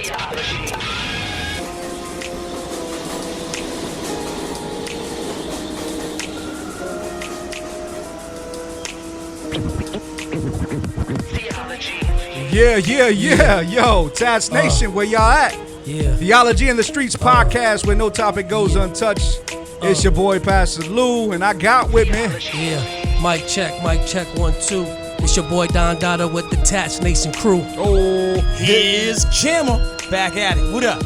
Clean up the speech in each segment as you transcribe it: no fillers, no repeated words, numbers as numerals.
Yeah. Yo, TATS Nation, where y'all at? Yeah. Theology in the Streets podcast where no topic goes untouched. It's your boy, Pastor Lou, and I got with me. Yeah. Mic check, 1, 2. It's your boy, Don Dada with the TATS Nation crew. Oh, Here's Jammer back at it. What up?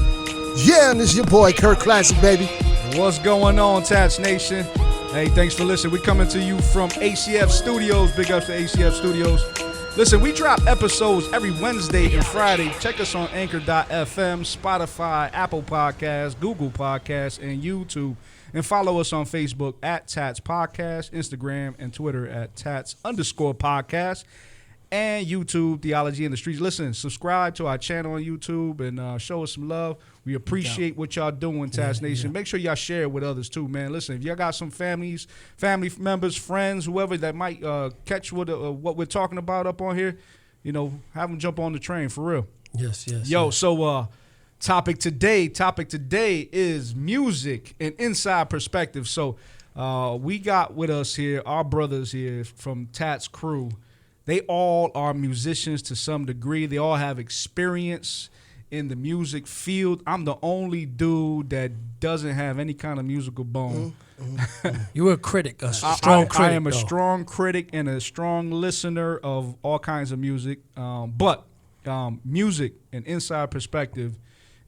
Yeah, and it's your boy, Kurt Classic, baby. what's going on, TATS Nation? Hey, thanks for listening. We're coming to you from ACF Studios. Big ups to ACF Studios. Listen, we drop episodes every Wednesday and Friday. Check us on Anchor.fm, Spotify, Apple Podcasts, Google Podcasts, and YouTube. And follow us on Facebook at TATS Podcast, Instagram, and Twitter at TATS_podcast, and YouTube, Theology in the Streets. Listen, subscribe to our channel on YouTube and show us some love. We appreciate what y'all doing, TATS Nation. Make sure y'all share it with others too, man. Listen, if y'all got some family members, friends, whoever that might catch what we're talking about up on here, have them jump on the train for real. Yes. So topic today is music and inside perspective. So we got with us here our brothers here from TATS crew. They all are musicians to some degree. They all have experience in the music field. I'm the only dude that doesn't have any kind of musical bone. You were a critic, a strong critic. I am a strong critic and a strong listener of all kinds of music. But music and inside perspective.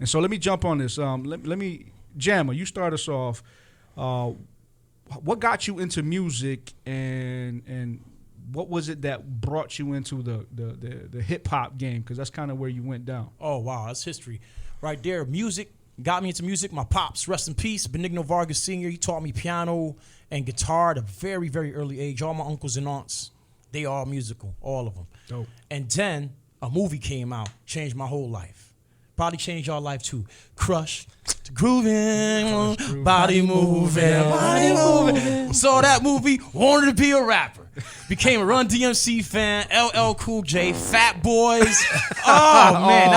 And so let me jump on this. Let me, Jammer, you start us off. What got you into music and what was it that brought you into the hip hop game? Because that's kind of where you went down. Oh, wow. That's history right there. Music got me into music. My pops, rest in peace, Benigno Vargas Sr., he taught me piano and guitar at a very, very early age. All my uncles and aunts, they are musical, all of them. Dope. And then a movie came out, changed my whole life. Probably changed your life too. Crush, grooving, body moving. Saw that movie, wanted to be a rapper. Became a Run DMC fan, LL Cool J, Fat Boys. Oh man,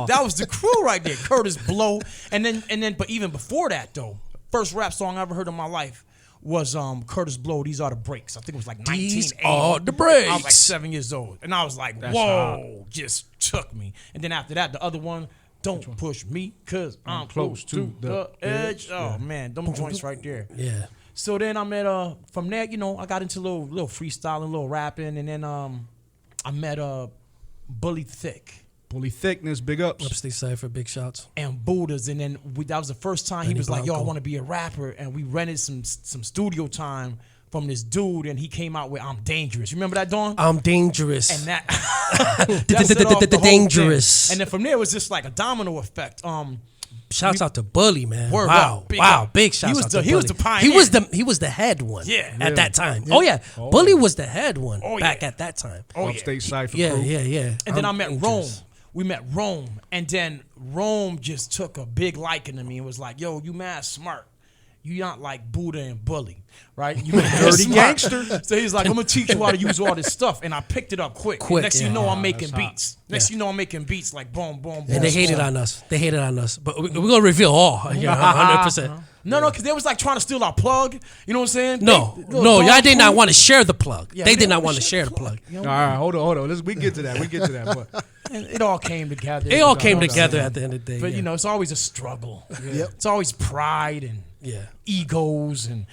that was the crew right there. Curtis Blow, and then, but even before that though, first rap song I ever heard in my life was Curtis Blow. These Are the Breaks. I think it was like 1980. These Are the Breaks. I was like 7 years old, and I was like, That's whoa, hot. just took me. And then after that, the other one. Don't push me, cause I'm close to the edge. Oh man, them joints right there. Yeah. So then I met from there, I got into little freestyling, little rapping, and then I met Bully Thick. Bully Thickness, big ups. Upstate side for big shots. And Buddhas, and then that was the first time he was like, "Yo, I want to be a rapper," and we rented some studio time from this dude, and he came out with "I'm Dangerous." You remember that, Dawn? I'm dangerous. And that set off the whole dangerous. thing. And then from there it was just like a domino effect. Shouts out to Bully, man. Word Wow, up, big wow, up. big shouts out to Bully. He was the pioneer. He was the head one. Yeah. At that time. Oh yeah, Bully was the head one back yeah. at that time. Upstate side for Yeah, crew. yeah. And then I met dangerous. Rome. We met Rome, and then Rome just took a big liking to me and was like, "Yo, you mad smart. You not like Buddha and Bully, right? You mad Dirty smart." gangster. So he's like, "I'm gonna teach you how to use all this stuff," and I picked it up quick. Next thing you know, I'm making that's hot. beats. Next thing you know, I'm making beats like boom, boom, boom. And they hated on us. But we're gonna reveal all. 100%. No, because they was like trying to steal our plug. You know what I'm saying? No, y'all did not want to share the plug. They did not want to share the plug. All right, hold on. We get to that. But And it all came together. It all came together at the end of the day. But yeah. it's always a struggle. Yep. It's always pride and Yeah. egos and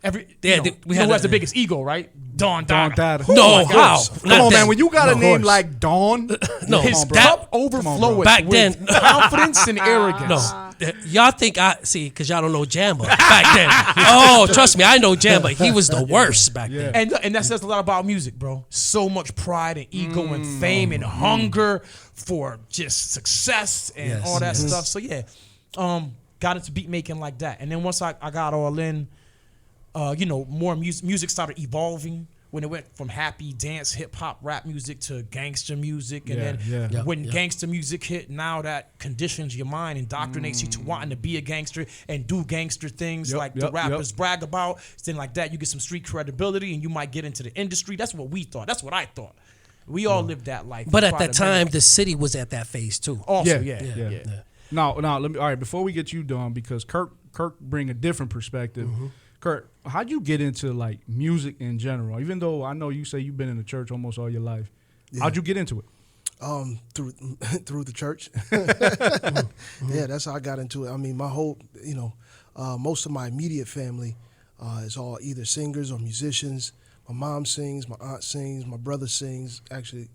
every. Yeah, We who has the biggest ego, right? Don Don Dada. Dada. No, Oh my gosh. how? Come Not on, then. man. When you got a No, name horse. like Dawn, No, His bro. cup bro. overfloweth Back with then- confidence and arrogance. No, y'all think because y'all don't know Jamba back then. Oh, trust me, I know Jamba. He was the worst back then. And that says a lot about music, bro. So much pride and ego and fame and hunger for just success and Yes, all that yes. stuff. So yeah, got into beat making like that. And then once I got all in, more music started evolving. When it went from happy dance, hip hop, rap music to gangster music, and then when gangster music hit, now that conditions your mind, indoctrinates you to wanting to be a gangster and do gangster things the rappers brag about. Then like that, you get some street credibility, and you might get into the industry. That's what we thought. That's what I thought. We all lived that life. But We at tried that to time, mimic. the city was at that phase too. Also, Yeah. yeah. Now, let me. All right, before we get you done, because Kirk bring a different perspective. Kirk, how'd you get into like music in general? Even though I know you say you've been in the church almost all your life, how'd you get into it? Through the church. Yeah, that's how I got into it. I mean, my whole, most of my immediate family is all either singers or musicians. My mom sings, my aunt sings, my brother sings. Actually,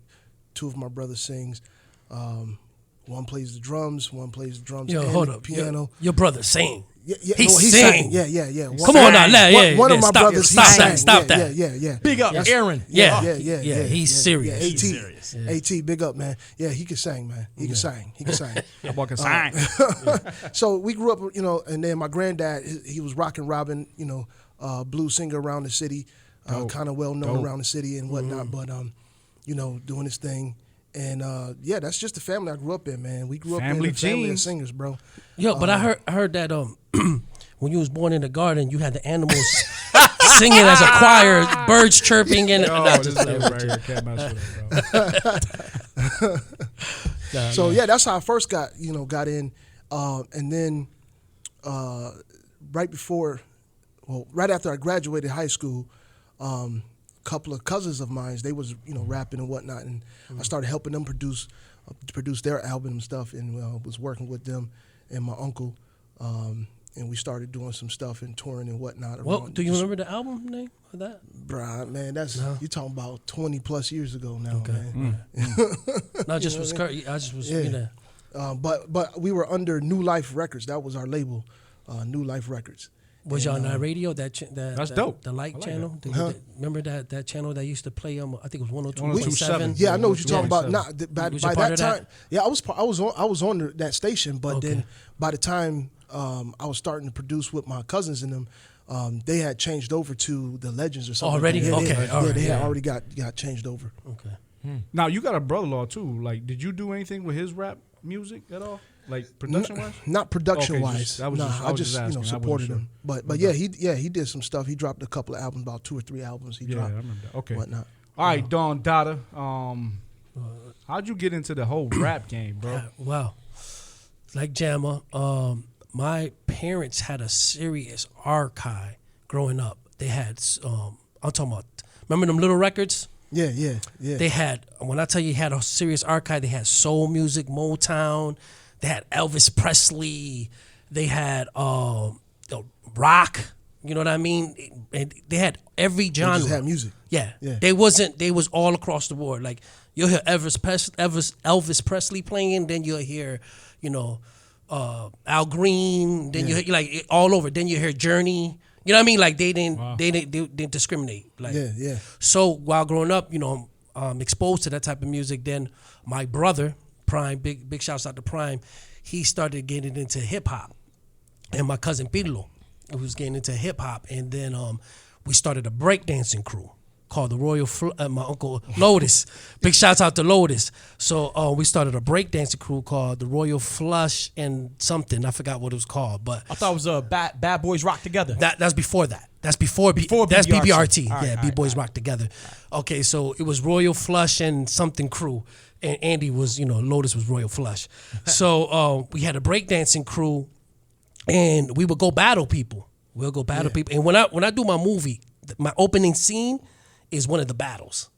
two of my brothers sings. One plays the drums, and Hold the up. piano. Your brother sing. Yeah, He sang. sang. Yeah. Come on now, One of my brothers, he sang. Stop that. Yeah. Big up, Aaron. Yeah. Yeah. He's serious. Yeah, He's AT, AT, big up, man. Yeah, he can sing, man. He can sing. That boy can sing. So we grew up, and then my granddad, he was rockin' Robin, blues singer around the city, kind of well known around the city and whatnot, but doing his thing. And that's just the family I grew up in, man. We grew up in a family of singers, bro. Yo, but I heard that when you was born in the garden, you had the animals singing as a choir, birds chirping, and This nigga right here can't mess with him, bro. So that's how I first got in, and then right after I graduated high school, couple of cousins of mine, they was rapping and whatnot, and I started helping them produce their album and stuff, and was working with them and my uncle, and we started doing some stuff and touring and whatnot. Well, do you remember the album name of that? Bruh, man, you're talking about 20 plus years ago now, man. No, just was Kurt. I just was But we were under New Life Records. That was our label, New Life Records. Was y'all on that radio? That's that, dope. The Light I like channel. Remember that channel that used to play? I think it was 102.7. Yeah, I know what you're talking about. Nah, by Was you part that of time, that? yeah, I was on that station. But then by the time I was starting to produce with my cousins and them, they had changed over to the Legends or something. Already? Yeah, Okay, they had already got changed over. Okay. Now you got a brother-in-law too. Like, did you do anything with his rap music at all? Like production-wise? Not production-wise. just- I was just I just asking. I wasn't supported sure. him. But yeah, he did some stuff. He dropped a couple of albums, about 2 or 3 albums. He Yeah, I dropped. remember that. Okay. Whatnot. All right, Don Dada. How'd you get into the whole rap game, bro? Well, like Jamma, my parents had a serious archive growing up. They had, I'm talking about, remember them little records? Yeah. They had, when I tell you, had a serious archive, they had soul music, Motown, they had Elvis Presley, they had rock, you know what I mean? And they had every genre. They just had music. Yeah. Yeah. They was all across the board. Like, you'll hear Elvis Presley playing, then you'll hear, Al Green, then you hear, like, all over. Then you hear Journey. You know what I mean? Like, they didn't discriminate. Like, Yeah. So while growing up, exposed to that type of music, then my brother, Prime, big shouts out to Prime, he started getting into hip hop. And my cousin Pirlo, who was getting into hip hop. And then we started a breakdancing crew called the Royal my uncle Lotus. Big shouts out to Lotus. So we started a breakdancing crew called the Royal Flush and something. I forgot what it was called, but I thought it was Bad Boys Rock Together. that's before that. That's before that's BBRT. Yeah, B-Boys Rock Together. Okay, so it was Royal Flush and something crew. And Andy was, Lotus was Royal Flush. So we had a breakdancing crew, and we would go battle people. We'll go battle people. And when I do my movie, my opening scene is one of the battles.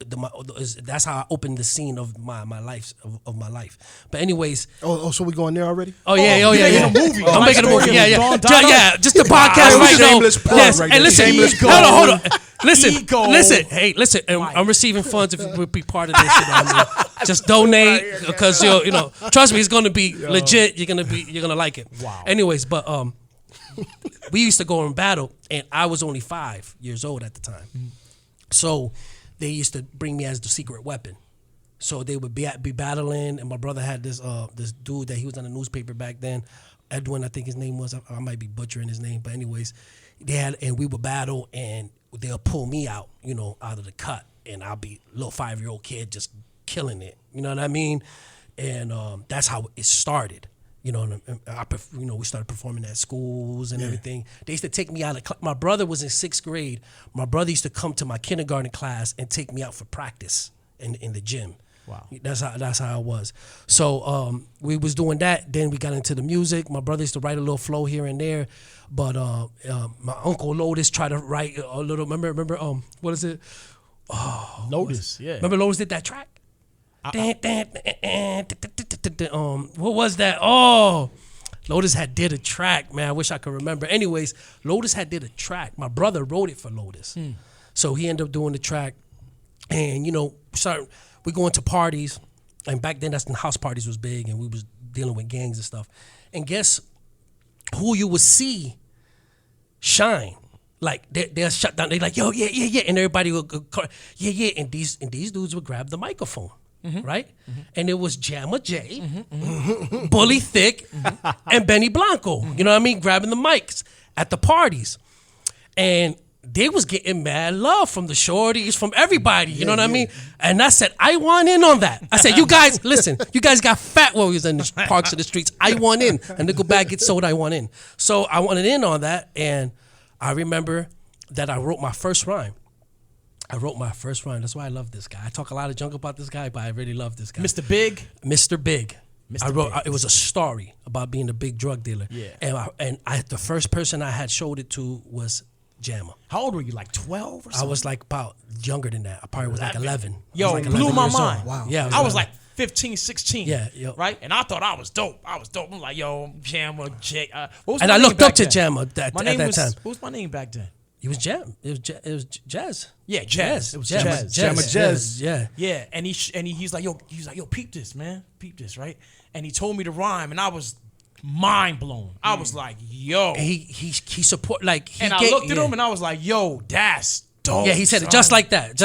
That's how I opened the scene of my life of my life. But anyways, So we going there already? Oh yeah. making a movie. I'm making a movie. Yeah. Just the podcast Wow, right now. shameless plug Yes. right Hey, there. listen. Shameless Hold on. Listen. Ego. Listen. Hey, listen. I'm receiving funds if you would be part of this. Just donate because trust me, it's gonna be legit. You're gonna like it. Wow. Anyways, but we used to go and battle, and I was only 5 years old at the time. So they used to bring me as the secret weapon. So they would be battling, and my brother had this dude that he was on the newspaper back then, Edwin, I think his name was. I might be butchering his name, but anyways, and we would battle, and they'll pull me out, out of the cut, and I'll be a little 5-year-old kid just killing it. You know what I mean? And that's how it started. We started performing at schools and everything. They used to take me out of my brother was in 6th grade. My brother used to come to my kindergarten class and take me out for practice in the gym. Wow. That's how it was. So we was doing that. Then we got into the music. My brother used to write a little flow here and there, but my uncle Lotus tried to write a little. Remember what is it? Lotus, yeah. Remember Lotus did that track? What was that? Oh, Lotus had did a track, man. I wish I could remember. Anyways, Lotus had did a track. My brother wrote it for Lotus. So he ended up doing the track. And, we going to parties. And back then, that's when house parties was big. And we was dealing with gangs and stuff. And guess who you would see shine? Like, they're shut down. They're like, yo, yeah. And everybody would go, yeah. And these dudes would grab the microphone. Right? And it was Jamma J, Bully Thick, and Benny Blanco. You know what I mean? Grabbing the mics at the parties. And they was getting mad love from the shorties, from everybody. You know what I mean? And I said, I want in on that. I said, you guys, listen, you guys got fat while we was in the parks of the streets. I want in. And nickel bag gets sold, I want in. So I wanted in on that. And I remember that I wrote my first rhyme. That's why I love this guy. I talk a lot of junk about this guy, but I really love this guy. Mr. Big? Mr. Big. Mr. Big. It was a story about being a big drug dealer. Yeah. And the first person I had showed it to was Jamma. How old were you, like 12 or something? I was like about younger than that. I probably was like 11. Yo, like it blew 11 my years old. mind. Wow. Yeah, I was like 15, 16. Yeah, yo. Right? And I thought I was dope. I'm like, yo, Jamma, J. What was And my I name looked up back to then? Jamma at that time. What was my name back then? It was Jam. It was Jazz. Yeah, Jazz. It was Jazz. Jazz. Jazz. Yeah. Yeah, and he's like, yo, peep this, man, peep this, right? And he told me to rhyme, and I was mind blown. I was like, yo. And he support like he and I looked at him, and I was like, yo, that's dope. Yeah, he said it just like that,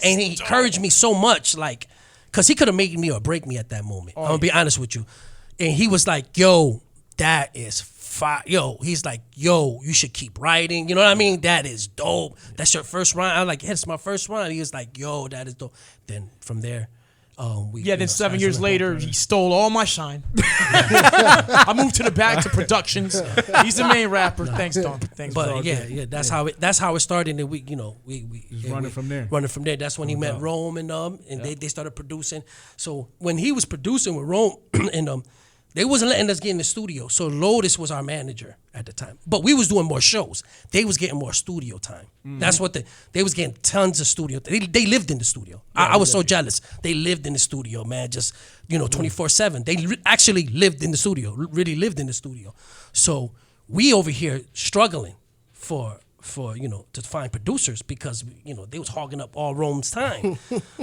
and he encouraged me so much, like, cause he could have made me or break me at that moment. I'm gonna be honest with you, and he was like, yo, that is fire. Yo, he's like, yo, you should keep writing. You know what I mean? That is dope. That's your first rhyme. I'm like, yeah, it's my first rhyme. He was like, yo, that is dope. Then from there, then 7 years later, he stole all my shine. I moved to the back to productions. He's the main rapper. Thanks, Don. Thanks, but bro. yeah, that's how it started. And we running from there. Running from there. That's when he met Rome and they started producing. So when he was producing with Rome and they wasn't letting us get in the studio. So Lotus was our manager at the time. But we was doing more shows. They was getting more studio time. That's what they was getting tons of studio. They lived in the studio. I was so jealous. They lived in the studio, man, just 24/7. They actually lived in the studio, really lived in the studio. So we over here struggling for to find producers because they was hogging up all Rome's time.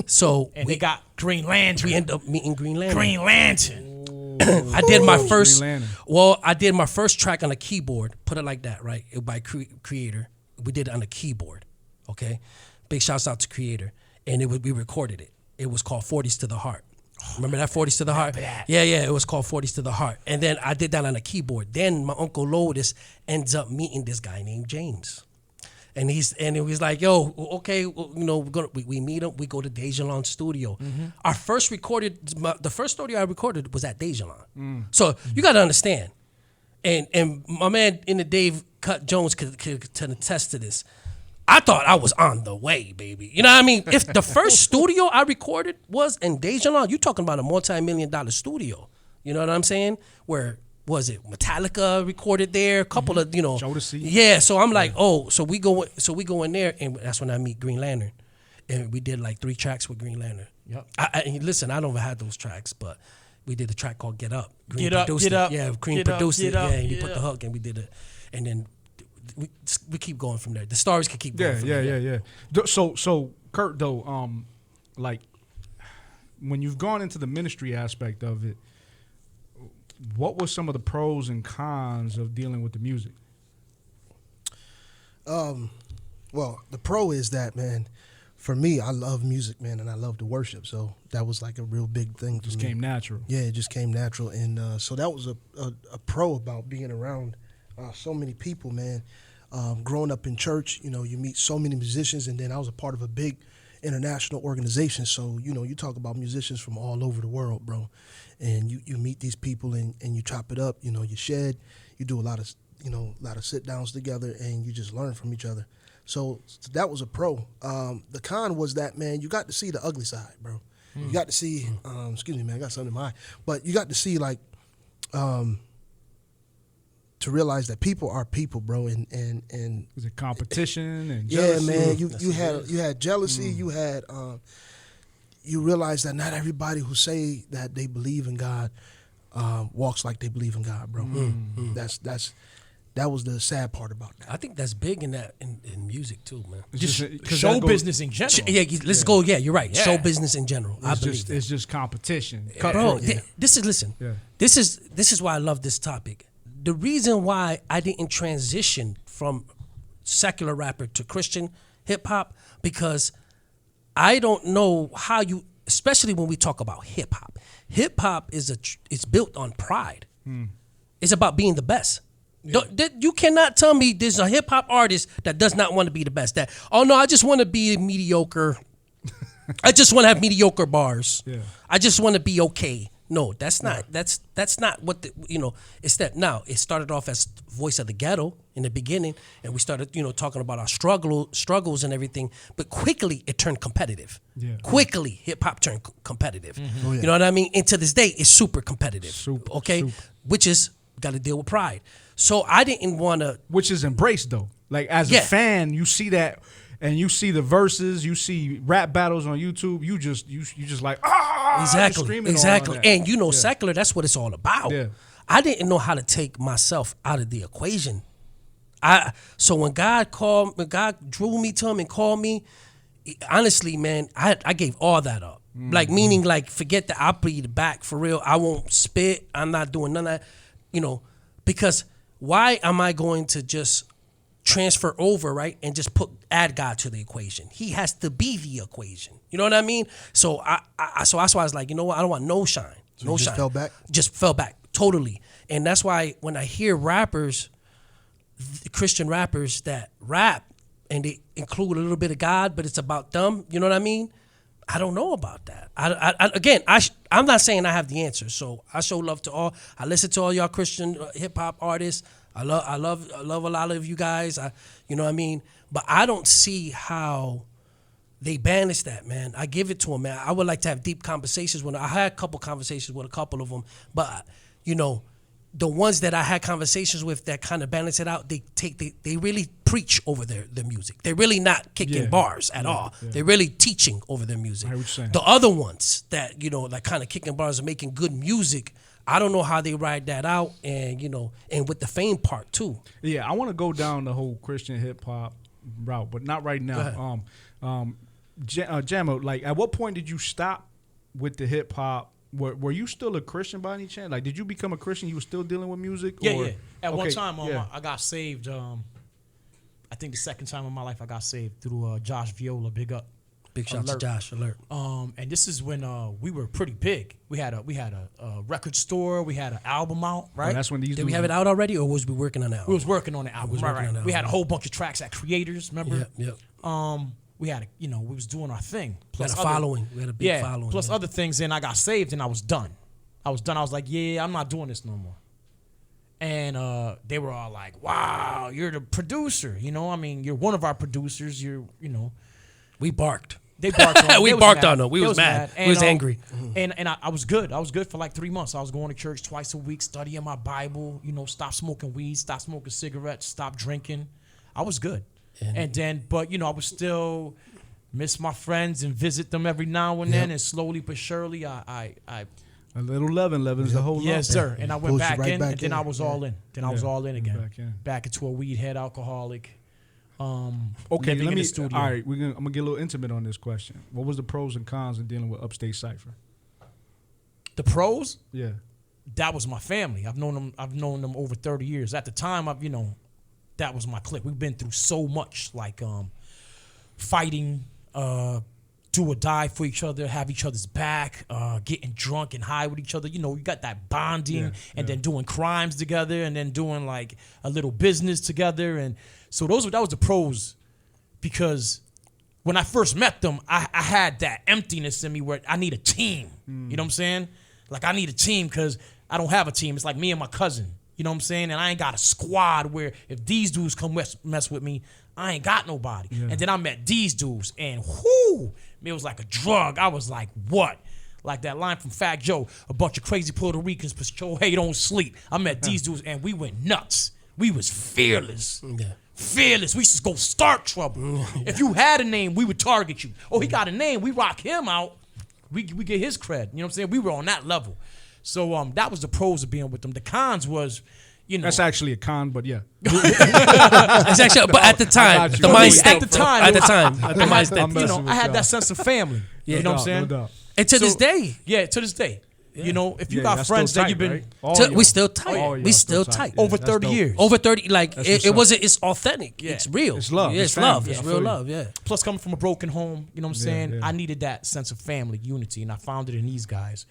So and they got Green Lantern. We ended up meeting Green Lantern. Green Lantern. I did my first. Green Lantern. Well, I did my first track on a keyboard. Put it like that, right? By Creator. We did it on a keyboard. Okay, big shouts out to Creator, and we recorded it. It was called 40s to the Heart. Remember that 40s to the Heart? Yeah, it was called 40s to the Heart. And then I did that on a keyboard. Then my Uncle Lotus ends up meeting this guy named James. And he was like, yo, okay, we meet him. We go to Dejalon studio. Our first the first studio I recorded was at Dejalon. So you got to understand. And my man in the Dave Cut Jones could attest to this. I thought I was on the way, baby. You know what I mean? If the first studio I recorded was in Dejalon, you're talking about a multi-million-dollar studio. You know what I'm saying? Where was it Metallica recorded there? A couple of Jodeci. Yeah, so I'm like, so we go in there, and that's when I meet Green Lantern, and we did like 3 tracks with Green Lantern. Yep. Listen, I don't have those tracks, but we did a track called Get Up. Green Get Up, produced Get it. Up, Yeah, Green Get Up, produced Get it. Up, Yeah, and you yeah. put the hook, and we did it, and then we keep going from there. The stories can keep going. from there. Yeah. So Kurt, though, like when you've gone into the ministry aspect of it, what were some of the pros and cons of dealing with the music? Well, the pro is that, man, for me, I love music, man, and I love to worship. So that was like a real big thing for Just me. came natural. Yeah, it just came natural. And so that was a pro about being around so many people, man. Growing up in church, you meet so many musicians, and then I was a part of a big international organization. So, you talk about musicians from all over the world, bro. And you meet these people and you chop it up, you shed, you do a lot of sit downs together, and you just learn from each other. So that was a pro. The con was that, man, you got to see the ugly side, bro. You got to see, excuse me, man, I got something in my eye. But you got to see, like, to realize that people are people, bro. And Is it competition and yeah, jealousy? man, you had jealousy, you had you realize that not everybody who say that they believe in God walks like they believe in God, bro. That was the sad part about that. I think that's big in music too, man. Show business in general. Let's go. Yeah, you're right. Show business in general. I believe that. It's just competition. Bro, this is why I love this topic. The reason why I didn't transition from secular rapper to Christian hip hop, because I don't know how you, especially when we talk about hip hop. Hip hop it's built on pride. It's about being the best. Yeah. You cannot tell me there's a hip hop artist that does not want to be the best. That, oh no, I just want to be mediocre. I just want to have mediocre bars. Yeah. I just want to be okay. No, that's not. That's not what it's that. Now it started off as Voice of the Ghetto in the beginning, and we started talking about our struggles and everything. But quickly it turned competitive. Yeah. Quickly hip hop turned competitive. Mm-hmm. Oh, yeah. You know what I mean? And to this day, it's super competitive. Which is got to deal with pride. So I didn't want to. Which is embraced though. Like as a fan, you see that. And you see the verses, you see rap battles on YouTube. You just like exactly. And secular, that's what it's all about. Yeah. I didn't know how to take myself out of the equation. So when God drew me to Him and called me, honestly, man, I gave all that up. Mm-hmm. Like meaning, like forget that. I'll be the back for real. I won't spit. I'm not doing none of that. Because why am I going to just transfer over, right, and just add God to the equation? He has to be the equation. You know what I mean? So so that's why I was like, you know what? I don't want no shine. So no you shine. Fell back? Just fell back totally. And that's why when I hear rappers, Christian rappers that rap and they include a little bit of God, but it's about them. You know what I mean? I don't know about that. I'm not saying I have the answer. So I show love to all. I listen to all y'all Christian hip hop artists. I love a lot of you guys. You know what I mean? But I don't see how they banish that, man. I give it to them, man. I would like to have deep conversations with them. I had a couple conversations with a couple of them, but the ones that I had conversations with that kind of balance it out, they really preach over their music. They're really not kicking bars at all. Yeah. They're really teaching over their music. The other ones that like kind of kicking bars and making good music, I don't know how they ride that out, and and with the fame part too. Yeah, I want to go down the whole Christian hip hop route, but not right now. Jamo, like, at what point did you stop with the hip hop? Were you still a Christian by any chance? Like, did you become a Christian? You were still dealing with music? Yeah. At one time, I got saved. I think the second time in my life I got saved through Josh Viola. Big up. Big shout to Josh. Alert. And this is when we were pretty big. We had a record store. We had an album out, right? That's when Did we have it out already, or was we working on it? We was working on the album. Right. We had a whole bunch of tracks at Creators. Remember? Yep. We had we was doing our thing. Plus we had a following. We had a big following. Plus other things. And I got saved, and I was done. I was like, yeah, I'm not doing this no more. And they were all like, wow, you're the producer. I mean, you're one of our producers. We barked. They barked on. We barked on them. We was mad. We was angry. And I was good. I was good for like 3 months. I was going to church twice a week, studying my Bible. Stop smoking weed, stop smoking cigarettes, stop drinking. I was good. And then, but I would still miss my friends and visit them every now and then. And slowly but surely, I a little leaven's the whole lump. Yes, sir. And I went back in, and then I was all in. Then I was all in again. Back into a weed head alcoholic. Okay, let me. All right, I'm gonna get a little intimate on this question. What was the pros and cons in dealing with Upstate Cypher? The pros? Yeah, that was my family. I've known them over 30 years. At the time, that was my clique. We've been through so much, like fighting, do or die for each other, have each other's back, getting drunk and high with each other. You got that bonding, and then doing crimes together, and then doing like a little business together. And so that was the pros, because when I first met them, I had that emptiness in me where I need a team. You know what I'm saying? Like, I need a team because I don't have a team. It's like me and my cousin. You know what I'm saying? And I ain't got a squad where if these dudes come mess with me, I ain't got nobody. Yeah. And then I met these dudes, and whoo, it was like a drug. I was like, what? Like that line from Fat Joe, a bunch of crazy Puerto Ricans, but hey, don't sleep. I met these dudes, and we went nuts. We was fearless. Yeah. Fearless. We used to go start trouble. If you had a name, we would target you. Oh, he got a name. We rock him out. We get his cred. You know what I'm saying? We were on that level. So that was the pros of being with them. The cons was, you know. That's actually a con, but yeah. It's actually, but at the time, got the you. mind At state. the time, At the time, I the had mind that, state. I'm you know, messing with I had y'all. that sense of family. You know what I'm saying? No doubt. And to this So- day, Yeah, to this day. You know, if you Yeah, got that's friends still that you've tight, been right? All y'all. we still tight. All We y'all still tight. Yeah, over that's 30 dope. years. Over 30, like That's it what's up. wasn't. It's authentic. Yeah. It's real. It's love. Yeah, It's it's love. family. It's I real feel you. love. Yeah. Plus, coming from a broken home, you know what I'm saying? yeah. I needed that sense of family, unity, and I found it in these guys.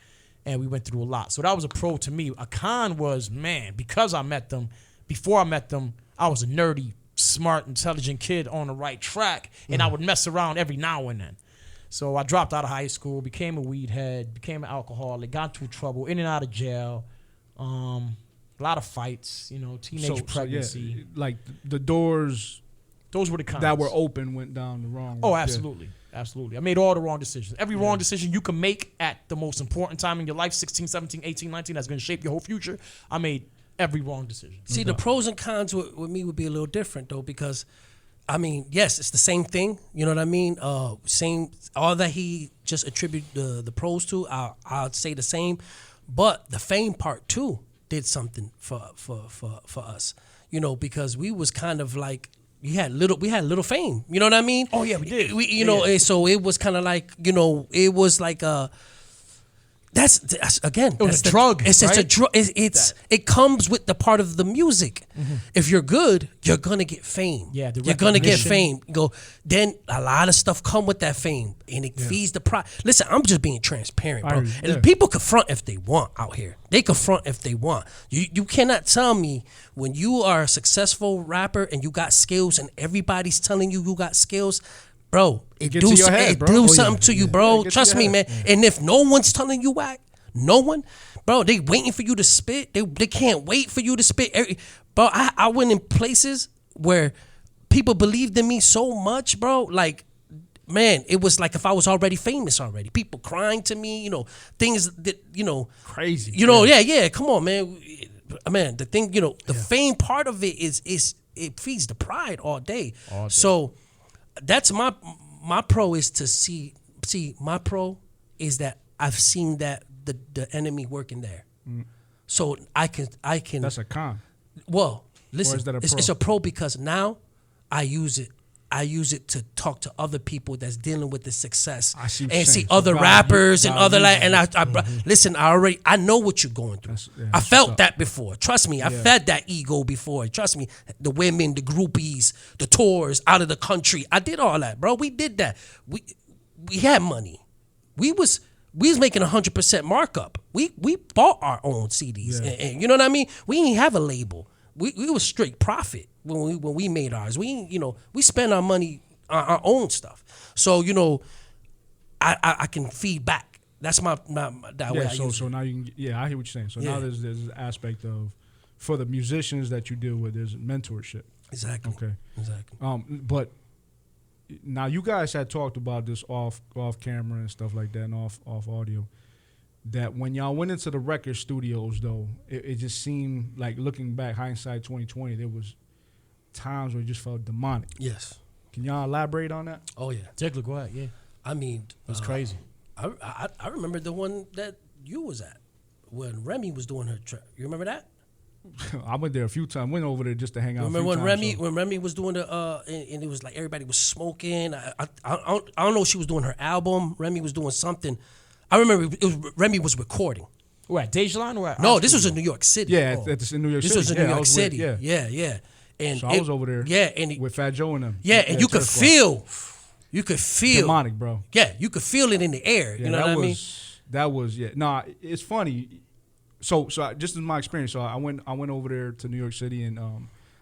And we went through a lot. So that was a pro to me. A con was, man, because I met them, before I met them, I was a nerdy, smart, intelligent kid on the right track, and I would mess around every now and then. So I dropped out of high school, became a weed head, became an alcoholic, got into trouble, in and out of jail, a lot of fights, you know, teenage pregnancy. yeah, like the doors Those were the cons. that were open went down the wrong Oh, way. absolutely. Absolutely. I made all the wrong decisions. Every wrong decision you can make at the most important time in your life, 16, 17, 18, 19, that's going to shape your whole future. I made every wrong decision. See, the pros and cons with me would be a little different though, because I mean, yes, it's the same thing. You know what I mean? Same. All that he just attributed the pros to, I'd say the same. But the fame part too did something for us. You know, because we was kind of like we had little fame. You know what I mean? Oh, yeah, we did. You know, and so it was kind of like, you know, it was like that's again. It was that's a drug, It's just a right? drug. It comes with the part of the music. If you're good, you're gonna get fame. Yeah, the you're gonna get recognition. fame. You go. Then a lot of stuff come with that fame, and it feeds the pride. Listen, I'm just being transparent, bro. Yeah. And people can front if they want out here. They can front if they want. You cannot tell me when you are a successful rapper and you got skills, and everybody's telling you got skills. Bro, it get do to your head, it bro. do Oh, yeah, something to you, yeah. bro. Yeah, it get to Trust your me, man. head. And if no one's telling you whack, no one, bro, they waiting for you to spit. They can't wait for you to spit. Bro, I went in places where people believed in me so much, bro. Like, man, it was like if I was already famous already. People crying to me, you know, things that, you know. Crazy. You know, yeah. Come on, man. Man, the thing, you know, the fame part of it is it feeds the pride all day. So that's my pro is to see my pro is that I've seen that the enemy working there. So I can That's a con. well, listen, is that a it's pro? a pro because now I use it to talk to other people that's dealing with the success I see what and you're see saying. So other God rappers and God other like uses and I listen, I know what you're going through. That's- yeah, I that's felt what's up. that before. Trust me, I fed that ego before. Trust me, the women, the groupies, the tours out of the country. I did all that, bro. We did that. We had money. We was making 100% markup. We bought our own CDs, Yeah. and you know what I mean. We didn't have a label. We was straight profit when we made ours. We spent our money on our own stuff. So you know, I can feed back. That's my that way. Yeah, I so use so it. now you can, yeah, I hear what you're saying. So now Yeah. there's an aspect of for the musicians that you deal with, there's mentorship. Exactly. Okay. Exactly. But now you guys had talked about this off camera and stuff like that and off audio. That when y'all went into the record studios though, it just seemed like looking back, hindsight 2020, there was times where it just felt demonic. Yes. Can y'all elaborate on that? Oh yeah. Tickler, go ahead. Yeah. I mean, It was crazy. I remember the one that you was at when Remy was doing her track. You remember that? I went there a few times. Went over there just to hang out. Remember a when few Remy times, when Remy was doing the and it was like everybody was smoking. I don't know if she was doing her album. Remy was doing something. I remember Remy was recording. Where at Dejaline or at No, our this was studio? in New York City. Yeah, at in New York This City. was in Yeah, New I York was with- City. Yeah. And So I was over there. Yeah, and with Fat Joe and them. yeah, and you could Turf Squad. you could feel demonic, bro. Yeah, you could feel it in the air. Yeah, you know that what I mean? That was yeah. Nah, it's funny. So just in my experience, so I went over there to New York City and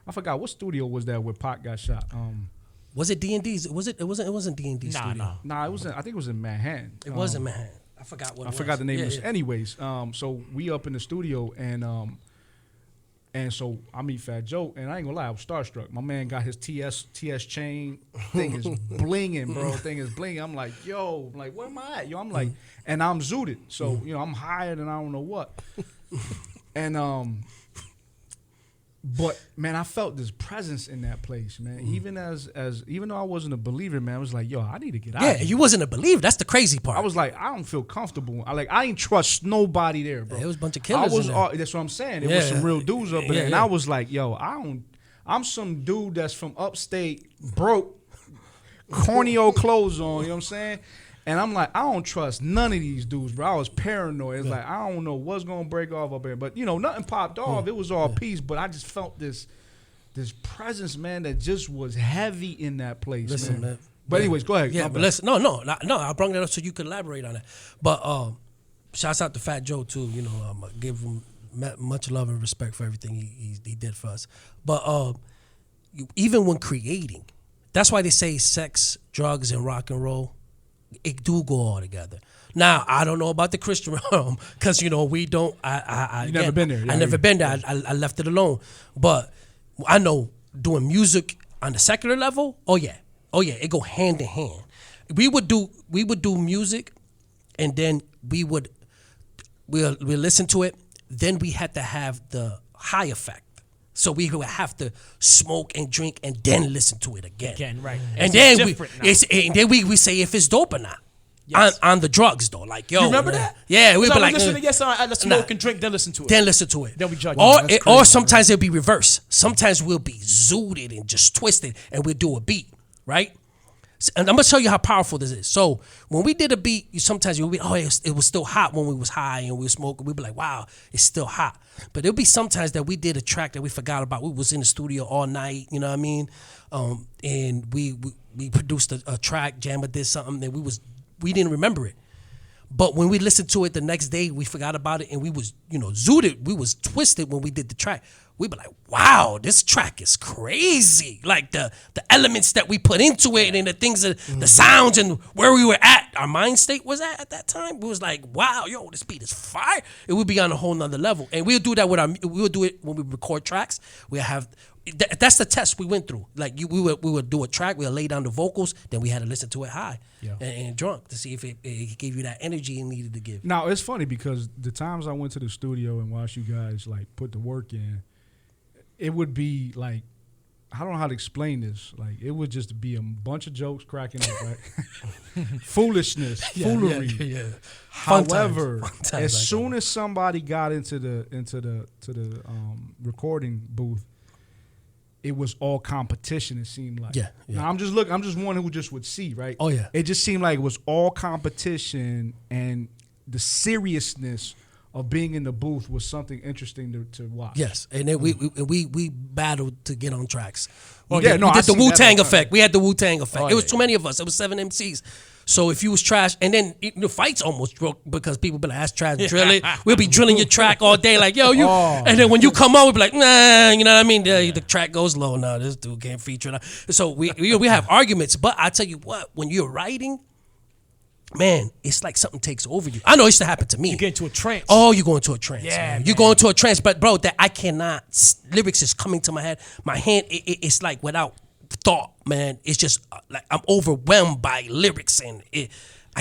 I forgot what studio was that where Pac got shot. Was it D&D's? It wasn't D&D studio. Nah. It was I think it was in Manhattan. It wasn't Manhattan. I forgot what. I it was. forgot the name. Yeah, of it. yeah. Anyways, so we up in the studio and And so I meet Fat Joe, and I ain't gonna lie, I was starstruck. My man got his T.S chain. Thing is blinging, bro. Thing is blinging. I'm like, yo, I'm like, where am I at? Yo, I'm like, and I'm zooted. So, I'm higher than I don't know what. And but man, I felt this presence in that place, man. Even even though I wasn't a believer, man, I was like, yo, I need to get out. Yeah, of here. you wasn't a believer. That's the crazy part. I was like, I don't feel comfortable. I ain't trust nobody there, bro. There was a bunch of killers in there. That's what I'm saying. There was some real dudes up there, and yeah. I was like, yo, I'm some dude that's from upstate, broke, corny old clothes on. You know what I'm saying? And I'm like, I don't trust none of these dudes, bro. I was paranoid. It's like, I don't know what's gonna break off up here, but nothing popped off. It was all peace, but I just felt this presence, man, that just was heavy in that place. Listen, man. But anyways, go ahead. Yeah, but listen, no. I brought that up so you could elaborate on that. But shouts out to Fat Joe too. I give him much love and respect for everything he did for us. But even when creating, that's why they say sex, drugs, and rock and roll, it do go all together. Now, I don't know about the Christian realm because, we don't. You never been there. I never been there. I left it alone. But I know doing music on the secular level, oh yeah, it go hand in hand. We would do music, and then we'll listen to it. Then we had to have the high effect. So we would have to smoke and drink and then listen to it again. Right. And then we say if it's dope or not. Yes. On the drugs though, like yo. You remember that? Yeah, we'd be like, listen to let's smoke and drink, then listen to it. Then we judge. Or sometimes it'll be reverse. Sometimes we'll be zooted and just twisted, and we'll do a beat, right? And I'm gonna tell you how powerful this is. So when we did a beat, sometimes you'll be, it was still hot when we was high and we were smoking. We'd be like, wow, it's still hot. But there'll be sometimes that we did a track that we forgot about. We was in the studio all night, you know what I mean? And we produced a track, Jammer did something, and we didn't remember it. But when we listened to it the next day, we forgot about it, and we was, zooted. We was twisted when we did the track. We'd be like, wow, this track is crazy. Like the elements that we put into it and the things, the sounds and where we were at, our mind state was at that time. We was like, wow, yo, this beat is fire. It would be on a whole nother level. And we'll do that we'll do it when we record tracks. We'll have, that's the test we went through. Like we would do a track, we'll lay down the vocals, then we had to listen to it high and drunk to see if it gave you that energy it needed to give. Now, it's funny because the times I went to the studio and watched you guys like put the work in, it would be like, I don't know how to explain this. Like, it would just be a bunch of jokes cracking up, right? Foolishness, foolery. Yeah. However, Fun times as like soon as somebody got into the recording booth, it was all competition. It seemed like. Yeah. Now I'm just one who just would see, right? Oh yeah. It just seemed like it was all competition, and the seriousness of being in the booth was something interesting to watch. Yes, and then we battled to get on tracks. Oh, we did the Wu-Tang effect. We had the Wu-Tang effect. Oh, it was too many of us. It was 7 MCs. So if you was trash, and then the fights almost broke because people be like, "That's trash, drill it." We'll be drilling your track all day, like, "Yo, you." Oh. And then when you come on, we be like, "Nah," you know what I mean? The track goes low. No, this dude can't feature. So we have arguments. But I tell you what, when you're writing, man, it's like something takes over you. I know it used to happen to me. You get into a trance. Oh, you go into a trance. Yeah, man. You go into a trance. But bro, that I cannot. Lyrics is coming to my head. My hand, it's like without thought, man. It's just like I'm overwhelmed by lyrics and it.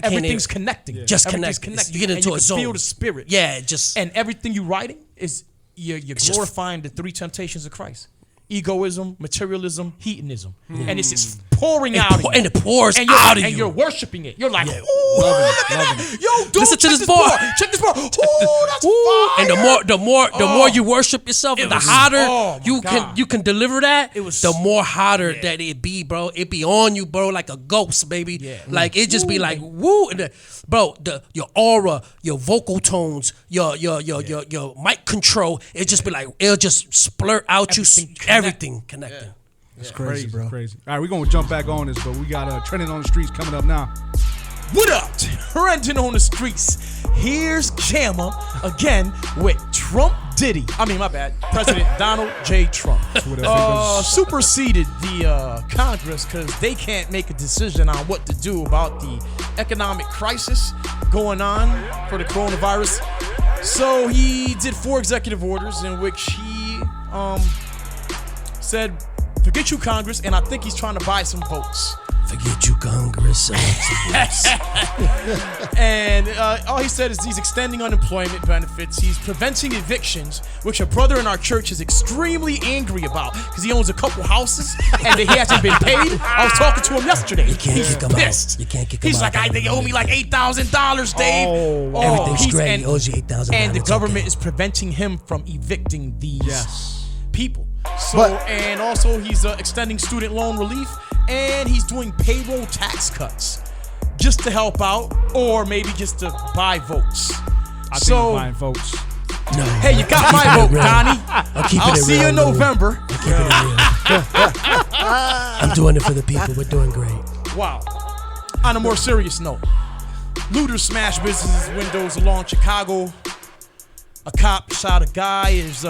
Everything's connecting. Yeah. Just connecting. You get into a zone. Feel the spirit. Yeah, just and everything you're writing is you're glorifying the 3 temptations of Christ. Egoism, materialism, hedonism. And it's just pouring out of you. And it pours out of you. And you're worshiping it. You're like, loving it. Yo, dude, listen to this bar. Check this bar. Ooh, that's fire. And the more you worship yourself, the hotter you can deliver that. The more hotter that it be, bro. It be on you, bro, like a ghost, baby. Yeah. Like it just be like woo. And bro, your aura, your vocal tones, your mic control, it just be like it'll just splurt out everything connecting. It's crazy, bro. Crazy. All right, we're gonna jump back on this, but we got Trending on the Streets coming up now. What up? Trending on the Streets. Here's Jammer again with President Donald J. Trump superseded the Congress because they can't make a decision on what to do about the economic crisis going on for the coronavirus. So he did 4 executive orders in which he said, "Forget you, Congress," and I think he's trying to buy some votes. Forget you, Congress. And all he said is he's extending unemployment benefits. He's preventing evictions, which a brother in our church is extremely angry about because he owns a couple houses and he hasn't been paid. I was talking to him yesterday. You can't He's kick him pissed. out. You can't kick him He's out. like, they owe me like $8,000, Dave. Everything's great. He owes you $8,000. And the It's government okay. is preventing him from evicting these people. So, But- and also he's extending student loan relief, and he's doing payroll tax cuts just to help out, or maybe just to buy votes. I think we're buying votes. No. Hey, you got my vote, Donnie. I'll see you in November. I'm keeping it real. I'm doing it for the people. We're doing great. Wow. On a more serious note, looters smashed businesses' windows along Chicago. A cop shot a guy. Is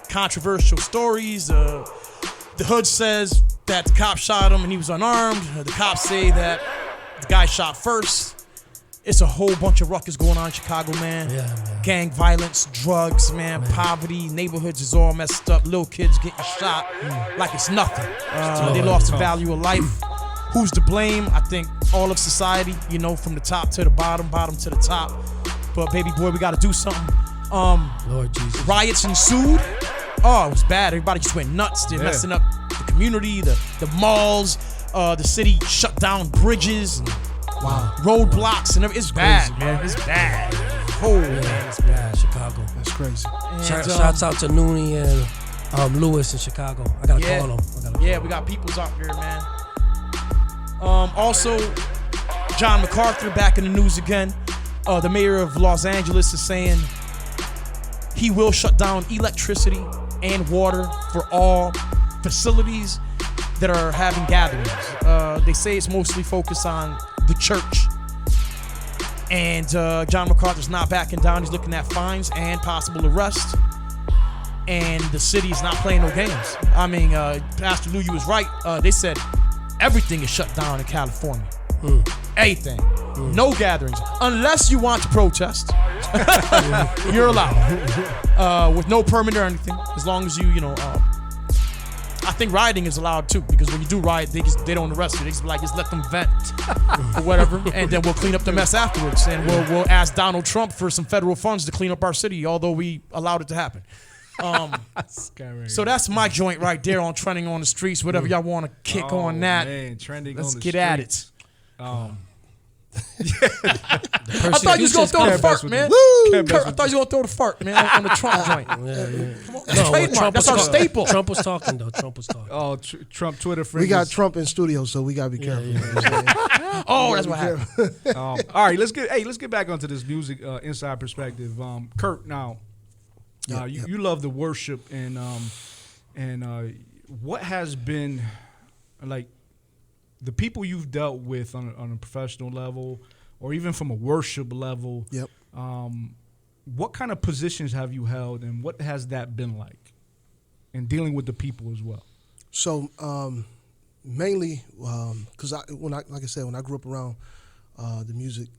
controversial stories. The hood says that the cop shot him and he was unarmed. The cops say that the guy shot first. It's a whole bunch of ruckus going on in Chicago, man. Yeah, man. Gang violence, drugs, man, poverty, neighborhoods is all messed up. Little kids getting shot like it's nothing. They lost the value of life. Who's to blame? I think all of society, you know, from the top to the bottom, bottom to the top. But baby boy, we got to do something. Lord Jesus. Riots ensued. Oh, it was bad. Everybody just went nuts. They're messing up the community, the malls. The city shut down bridges. Wow. Roadblocks and everything. It's bad, man. It's bad. Oh, man, it's bad. Chicago. That's crazy. And, Shouts out to Nooney and Lewis in Chicago. I gotta call them. Yeah, we got peoples out here, man. Also, John MacArthur back in the news again. The mayor of Los Angeles is saying he will shut down electricity and water for all facilities that are having gatherings. They say it's mostly focused on the church. And John MacArthur's not backing down. He's looking at fines and possible arrest. And the city is not playing no games. I mean, Pastor Lou, you was right. They said everything is shut down in California. Everything. No gatherings. Unless you want to protest. You're allowed. With no permit or anything. As long as you know, I think rioting is allowed too, because when you do riot, they don't arrest you. They just let them vent or whatever, and then we'll clean up the mess afterwards. And we'll ask Donald Trump for some federal funds to clean up our city, although we allowed it to happen. So that's my joint right there on trending on the streets. Whatever y'all want to kick on that, man, trending let's on the get at it. streets. I thought you was gonna throw the fart, man. Kurt, I thought you were gonna throw the fart, man, on the Trump joint. Come on, that's trademark. That's our staple. Trump was talking though. Trump was talking. Oh, Trump Twitter friends. We got Trump in studio, so we gotta be careful. You know what I'm saying? Oh, that's what happened. All right, let's get back onto this music inside perspective. Kurt, now, you love the worship and what has been like the people you've dealt with on a professional level, or even from a worship level. Yep. What kind of positions have you held, and what has that been like, in dealing with the people as well? So mainly because when I grew up around the music,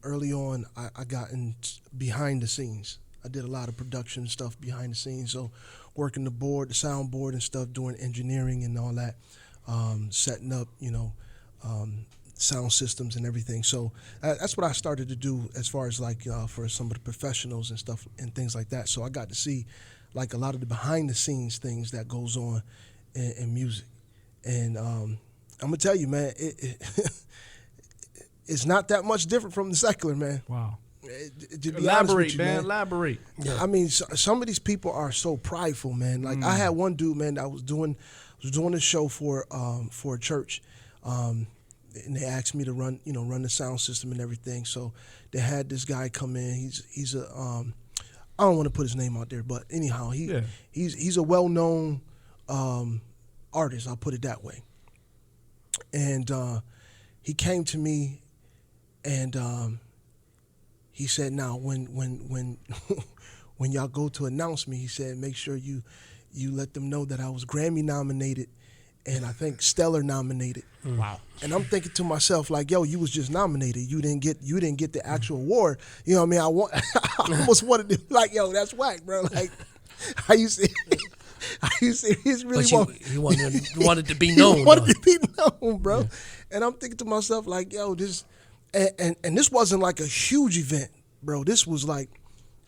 early on I got in behind the scenes. I did a lot of production stuff behind the scenes, so working the board, the soundboard and stuff, doing engineering and all that, setting up, sound systems and everything. So that's what I started to do as far as like for some of the professionals and stuff and things like that. So I got to see like a lot of the behind the scenes things that goes on in music. And I'm gonna tell you, man, it's not that much different from the secular, man. Wow. To be Elaborate, you, man. Elaborate. Yeah. I mean, some of these people are so prideful, man. Like I had one dude, man, that was doing a show for a church, and they asked me to run the sound system and everything. So they had this guy come in. He's a I don't want to put his name out there, but anyhow, he's a well-known artist. I'll put it that way. And he came to me, and he said, "Now, when y'all go to announce me," he said, "make sure you let them know that I was Grammy nominated, and I think Stellar nominated." Wow. And I'm thinking to myself, like, "Yo, you was just nominated. You didn't get the actual award." You know what I mean? I almost wanted to like, "Yo, that's whack, bro." Like, Are you serious? Are you serious? Really But you wanted to be known. He wanted to be known, bro. Yeah. And I'm thinking to myself, like, yo, this, and this wasn't like a huge event, bro. This was like,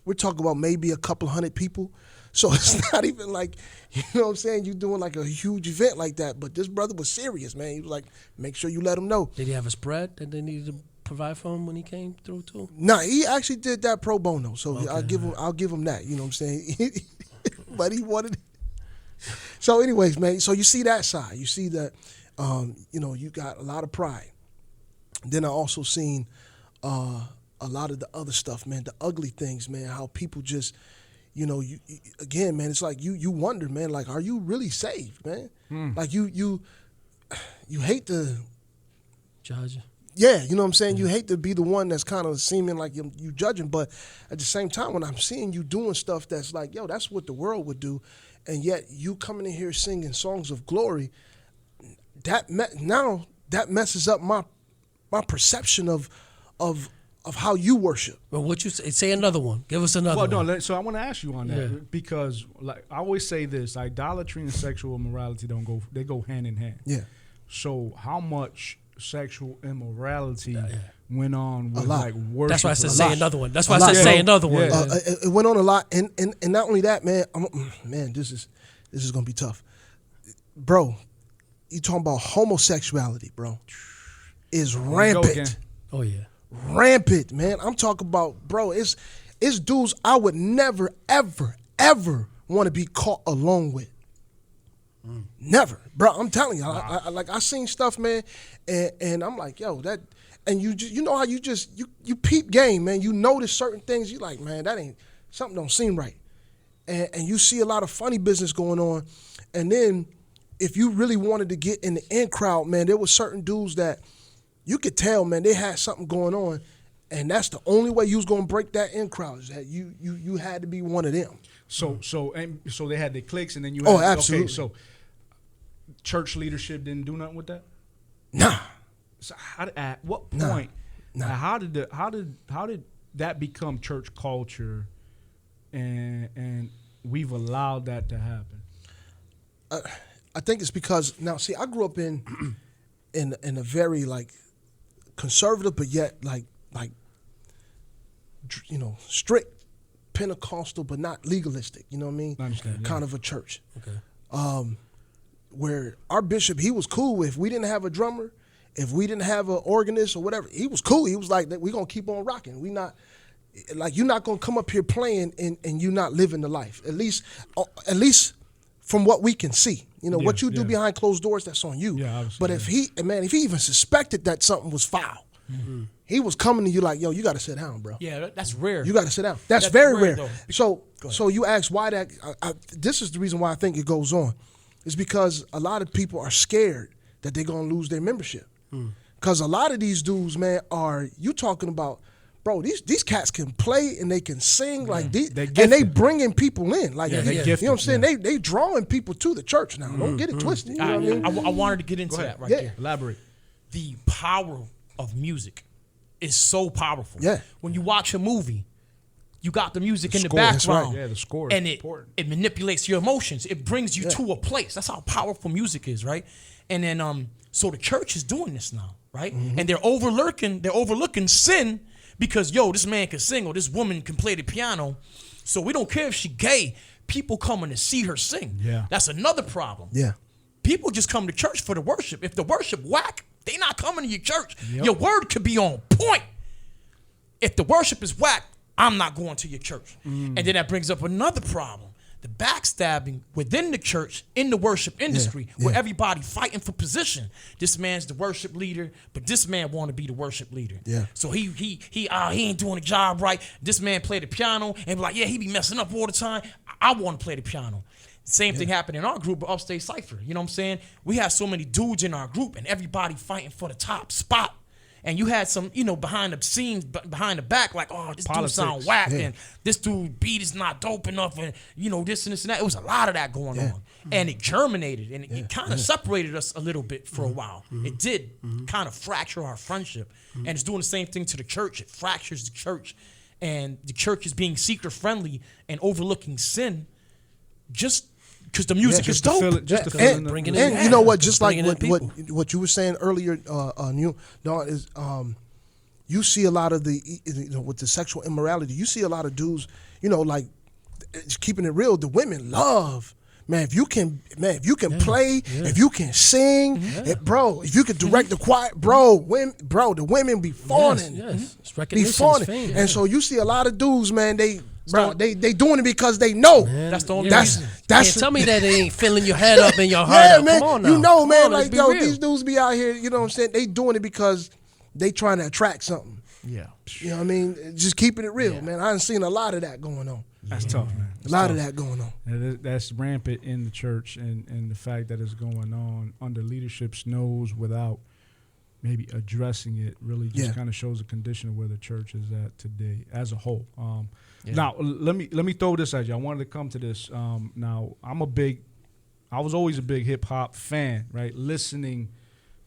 we're talking about maybe a couple hundred people. So it's not even like, you know what I'm saying, you doing like a huge event like that. But this brother was serious, man. He was like, make sure you let him know. Did he have a spread that they needed to provide for him when he came through too? Nah, he actually did that pro bono. So Okay. I'll give him that. You know what I'm saying? But he wanted. So, anyways, man. So you see that side. You see that. You know, you got a lot of pride. Then I also seen a lot of the other stuff, man. The ugly things, man. How people just, you know, you again, man. It's like you wonder, man. Like, are you really saved, man? Like you hate to Judge. Yeah, you know what I'm saying? You hate to be the one that's kind of seeming like you judging, but at the same time, when I'm seeing you doing stuff that's like, yo, that's what the world would do, and yet you coming in here singing songs of glory, that messes up my perception of how you worship. Well, what you say another one. Give us another one. Well, no, so I want to ask you on that because, like, I always say this: idolatry and sexual immorality they go hand in hand. Yeah. So how much sexual immorality went on with lot. like worship? That's why I said a say lot. another one. That's why I said say another one. Yeah. It went on a lot, and not only that, man. Man, this is gonna be tough, bro. You talking about homosexuality, bro? Is rampant. Oh yeah. Rampant, man. I'm talking about, bro. It's dudes I would never, ever, ever want to be caught alone with. Never, bro. I'm telling you, I seen stuff, man, and I'm like, yo, that, and you know how you peep game, man. You notice certain things. You like, man, that ain't something don't seem right, and you see a lot of funny business going on, and then if you really wanted to get in the in crowd, man, there was certain dudes that you could tell, man, they had something going on, and that's the only way you was gonna break that in crowd is that you had to be one of them. So they had the cliques, and then you had, absolutely. Okay, so church leadership didn't do nothing with that? Nah. So at what point? Nah. How did that become church culture, and we've allowed that to happen? I think it's because now, see, I grew up in a very like conservative, but yet like you know, strict Pentecostal, but not legalistic. You know what I mean? I understand, kind of a church. Okay. Where our bishop, he was cool if we didn't have a drummer, if we didn't have an organist or whatever. He was cool. He was like, we're gonna keep on rocking. We not like, you're not gonna come up here playing and you not living the life. At least from what we can see. You know, what you do behind closed doors, that's on you. Yeah, obviously, but if he even suspected that something was foul, he was coming to you like, yo, you got to sit down, bro. Yeah, that's rare. You got to sit down. That's very rare. though. So you ask why that. This is the reason why I think it goes on. It's because a lot of people are scared that they're gonna lose their membership. Because a lot of these dudes, man, you talking about, bro? These cats can play and they can sing like these, and they bringing people in like, they you gifted, know what I'm saying? They drawing people to the church now. Don't get it twisted. You know what I mean? I wanted to get into that right there. Elaborate. The power of music is so powerful. Yeah. When you watch a movie, you got the music in the score, that's right. background. Yeah, the score is and important. it manipulates your emotions. It brings you to a place. That's how powerful music is, right? And then so the church is doing this now, right? And they're overlooking sin because, yo, this man can sing or this woman can play the piano. So we don't care if she gay. People coming to see her sing. Yeah. That's another problem. Yeah. People just come to church for the worship. If the worship whack, they not coming to your church. Your word could be on point. If the worship is whack, I'm not going to your church. And then that brings up another problem. The backstabbing within the church, in the worship industry, where everybody fighting for position. This man's the worship leader, but this man want to be the worship leader. Yeah. So he ain't doing the job right. This man play the piano and be like, yeah, he be messing up all the time. I want to play the piano. Same thing happened in our group, Upstate Cypher. You know what I'm saying? We had so many dudes in our group and everybody fighting for the top spot. And you had some, you know, behind the scenes, behind the back, like, oh, this Politics. dude sound whack, and this dude beat is not dope enough, and, you know, this and this and that. It was a lot of that going on. And it germinated, and it kind of separated us a little bit for a while. It did kind of fracture our friendship. And it's doing the same thing to the church. It fractures the church. And the church is being seeker-friendly and overlooking sin. just because the music is just to dope. fill it, just to fill and, in the- bringing and in- you know what? Just like bringing in what you were saying earlier, is you see a lot of with the sexual immorality. You see a lot of dudes, like keeping it real. The women love. Man, if you can play, if you can sing, if you can direct the choir, the women be fawning, Yes. It's be recognition, it's fawning, fame. and so you see a lot of dudes, man, they doing it because they know. That's the only That's reason. that's Can't tell me that they ain't filling your head up and your heart yeah, up. man. Come on now. You know, man, Come on, let's like be yo, real. these dudes be out here. You know what I'm saying? They doing it because they trying to attract something. Yeah. You know what I mean? Just keeping it real, man. I done seen a lot of that going on. That's tough, man. A lot of that going on. And that's rampant in the church, and the fact that it's going on under leadership's nose without maybe addressing it really just kind of shows the condition of where the church is at today as a whole. Now, let me throw this at you. I wanted to come to this. Now, I was always a big hip hop fan, right? Listening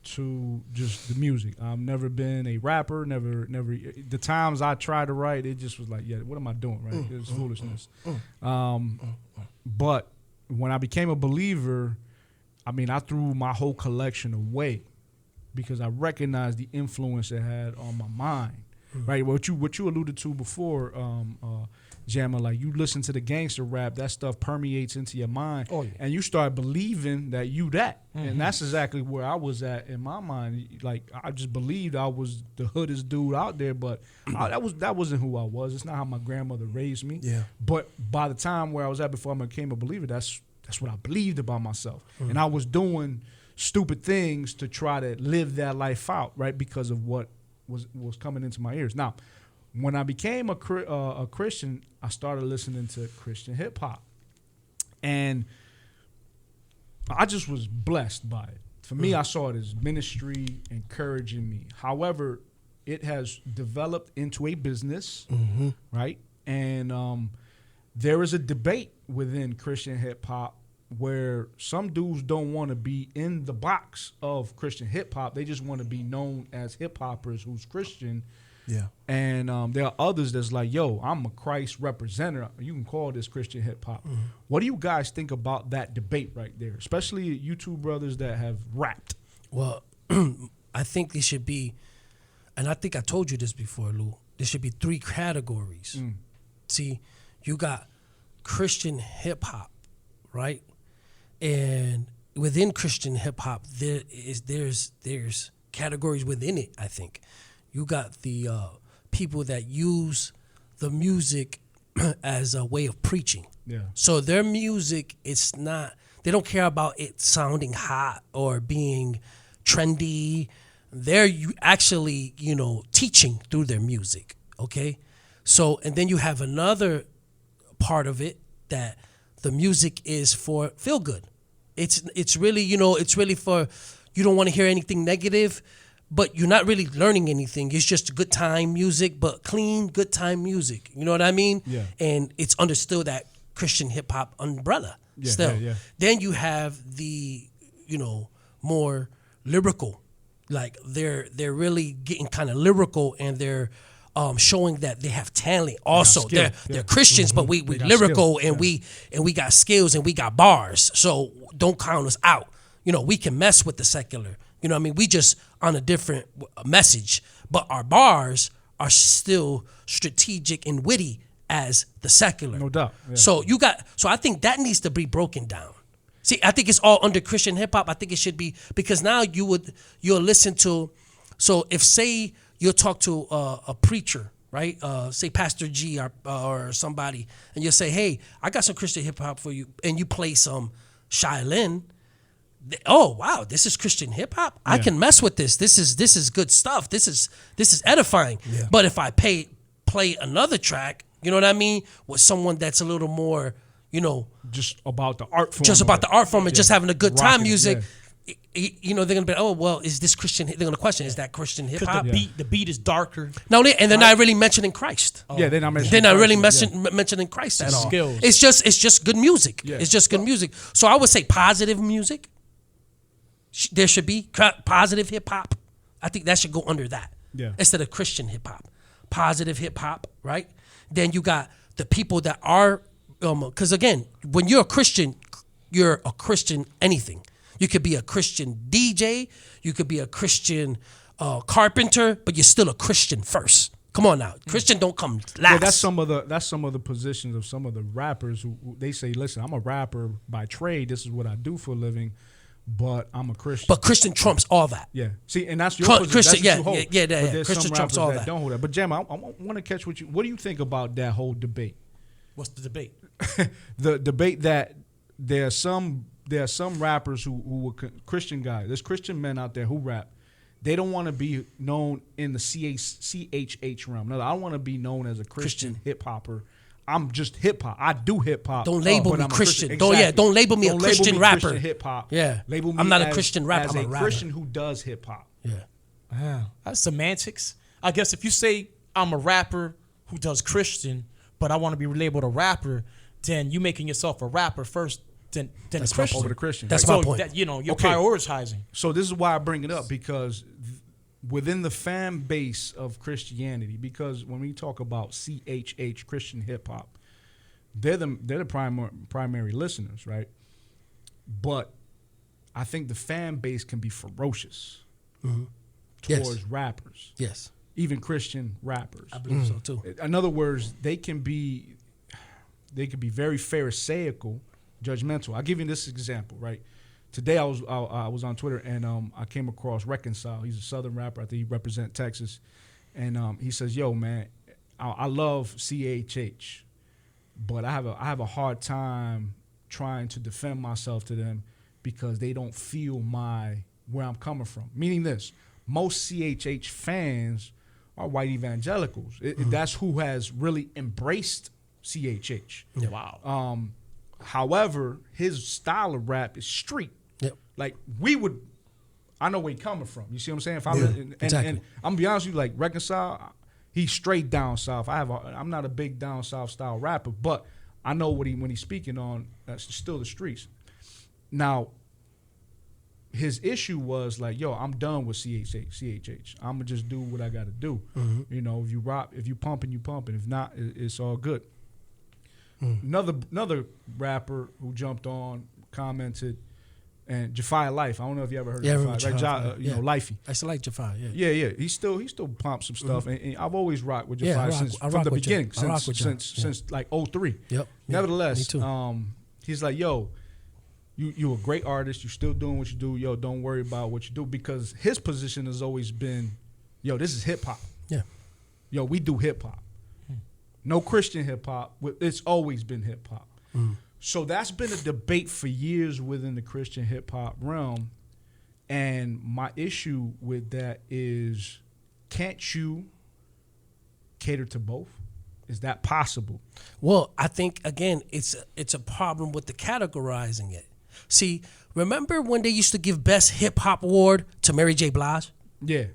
to just the music. I've never been a rapper, never. The times I tried to write, it just was like, yeah, what am I doing, right? It's foolishness. But when I became a believer, I mean, I threw my whole collection away because I recognized the influence it had on my mind, right? What you alluded to before, Jammer, like you listen to the gangster rap, that stuff permeates into your mind, and you start believing that you that, and that's exactly where I was at in my mind. Like I just believed I was the hoodest dude out there, but that wasn't who I was. It's not how my grandmother raised me. Yeah. But by the time where I was at before I became a believer, that's what I believed about myself, and I was doing stupid things to try to live that life out, right? Because of what was coming into my ears. Now, when I became a Christian, I started listening to Christian hip hop, and I just was blessed by it. For me, I saw it as ministry, encouraging me. However, it has developed into a business, right? And there is a debate within Christian hip hop where some dudes don't want to be in the box of Christian hip hop. They just want to be known as hip hoppers who's Christian. Yeah. And there are others that's like, yo, I'm a Christ representative. You can call this Christian hip hop. What do you guys think about that debate right there? Especially you two brothers that have rapped. Well, I think there should be, and I think I told you this before, Lou, there should be 3 categories. See, you got Christian hip hop, right? And within Christian hip hop, there's categories within it, I think. You got the people that use the music as a way of preaching. Yeah. So their music, they don't care about it sounding hot or being trendy. They're actually, teaching through their music, okay? So, and then you have another part of it that the music is for feel good. It's really, it's really for, you don't want to hear anything negative, but you're not really learning anything. It's just good time music, but clean, good time music. You know what I mean? Yeah. And it's understood that Christian hip hop umbrella still. Yeah. Then you have the, more lyrical. Like they're really getting kind of lyrical, and they're showing that they have talent. Also, they're Christians, but we lyrical skills. and we got skills and we got bars. So don't count us out. We can mess with the secular. You know what I mean? We just on a different message, but our bars are still strategic and witty as the secular. No doubt. Yeah. So I think that needs to be broken down. See, I think it's all under Christian hip hop. I think it should be, because now you'll listen to, so if say you'll talk to a preacher, right? Say Pastor G or somebody, and you'll say, hey, I got some Christian hip hop for you, and you play some Shai Linne. Oh wow, this is Christian hip hop. I can mess with this. This is good stuff. This is edifying. Yeah. But if I play another track, you know what I mean, with someone that's a little more, just about the art form. just about the art form and just having a good time Rocking it, music. They're gonna be, oh well, is this Christian? They're gonna question, is that Christian hip hop? Because the beat is darker. No, and they're not really mentioning Christ. Yeah, they're not mentioning They're not really Christ. mentioning Christ at all. skills. It's just good music. Yeah. It's just good music. So I would say positive music. There should be positive hip hop. I think that should go under that. Yeah. Instead of Christian hip hop. Positive hip hop, right? Then you got the people that are because again, when you're a Christian anything. You could be a Christian DJ, you could be a Christian carpenter, but you're still a Christian first. Come on now, Christian don't come last. Yeah, that's some of the positions of some of the rappers who they say, listen, I'm a rapper by trade. This is what I do for a living, but I'm a Christian. But Christian trumps all that. Yeah. See, and that's your Christian, position. yeah, that's what you hold. yeah. But there's Christian some trumps rappers all that that. don't hold that. But Jam, I want to catch what do you think about that whole debate? What's the debate? The debate that there are some rappers who were Christian guys. There's Christian men out there who rap. They don't want to be known in the CHH realm. No, I want to be known as a Christian hip hopper. I'm just hip hop. I do hip hop. Don't label me I'm Christian. Exactly. Don't label me a Christian rapper. Christian hip hop. Yeah. Label me I'm not a as, Christian rapper. as I'm a rapper. Christian who does hip hop. Yeah. That's semantics. I guess if you say I'm a rapper who does Christian, but I want to be labeled a rapper, then you making yourself a rapper first. Then That's a my Christian. Over the Christian. That's so my point. That, you're Okay. prioritizing. So this is why I bring it up, because within the fan base of Christianity, because when we talk about CHH, Christian hip hop, they're the primary listeners, right? But I think the fan base can be ferocious towards rappers, Yes. even Christian rappers. I believe so too. In other words, they can be very pharisaical, judgmental. I'll give you this example, right? Today I was on Twitter and I came across Reconcile. He's a Southern rapper. I think he represents Texas, and he says, "Yo, man, I love CHH, but I have a hard time trying to defend myself to them because they don't feel where I'm coming from." Meaning this: most CHH fans are white evangelicals. That's who has really embraced CHH. Yeah. Wow. However, his style of rap is street. Yep. Like I know where he's coming from. You see what I'm saying? If exactly. And I'm gonna be honest with you, like Reconcile, he's straight down south. I'm not a big down south style rapper, but I know when he's speaking on, still the streets. Now, his issue was like, yo, I'm done with CHH. I'm gonna just do what I gotta do. You know, if you rock, if you pumping, you pumping. If not, it's all good. Another rapper who jumped on, commented, and Jafai Life. I don't know if you ever heard of Jafai, right? You know, Lifey. I used to like Jafai. Yeah. Yeah. He still pumped some stuff, and I've always rocked with Jafai Yeah, from the beginning, since since like 03. Yep. Nevertheless, Me too. he's like, yo, you a great artist. You still doing what you do. Yo, don't worry about what you do, because his position has always been, yo, this is hip hop. Yeah. Yo, we do hip hop. No Christian hip hop. It's always been hip hop. So that's been a debate for years within the Christian hip hop realm. And my issue with that is, can't you cater to both? Is that possible? Well, I think again, it's a problem with the categorizing it. See, remember when they used to give Best Hip Hop Award to Mary J. Blige? Yeah.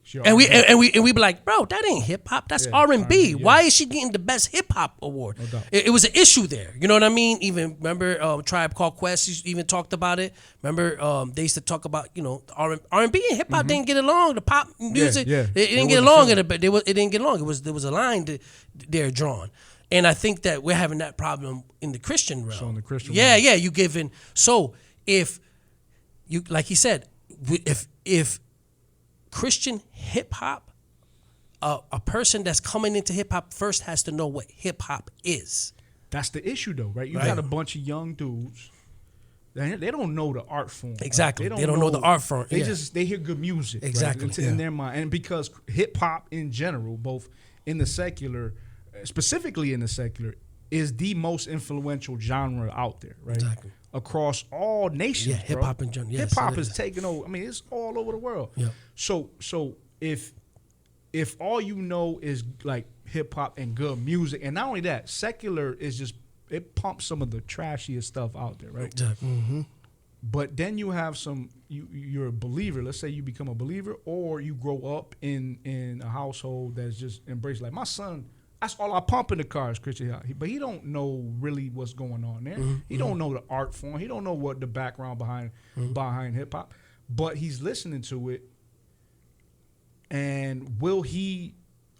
Sure. And we be like, bro, that ain't hip hop. That's Yeah, R&B. yeah. Why is she getting the Best Hip Hop Award? No doubt. It was an issue there. You know what I mean? Even remember Tribe Called Quest even talked about it. Remember they used to talk about, you know, R&B and hip hop didn't get along. The pop music yeah. it didn't It get wasn't along. feeling. It didn't get along. There was a line there drawn. And I think that we're having that problem in the Christian realm. So in the Christian yeah, realm. yeah, you giving. So if you, like he said, if Christian hip hop, a person that's coming into hip hop first has to know what hip hop is. That's the issue, though, right? You Right. got a bunch of young dudes. They don't know the art form. right? Exactly. They don't know the art form, They yeah. they hear good music. right? Exactly, It's yeah. in their mind, and because hip hop in general, both in the secular, specifically in the secular, is the most influential genre out there, right? Exactly. Across all nations. Yeah, hip-hop in general. Yes, hip hop it is is. taking over. I mean, it's all over the world. Yeah. So if all you know is like hip hop and good music, and not only that, secular is just, it pumps some of the trashiest stuff out there, right? Exactly. But then you have you're a believer. Let's say you become a believer, or you grow up in a household that's just embraced. Like my son, that's all I pump in the car is Christian hip hop. But he don't know really what's going on there. He don't know the art form. He don't know what the background behind hip hop. But he's listening to it. And will he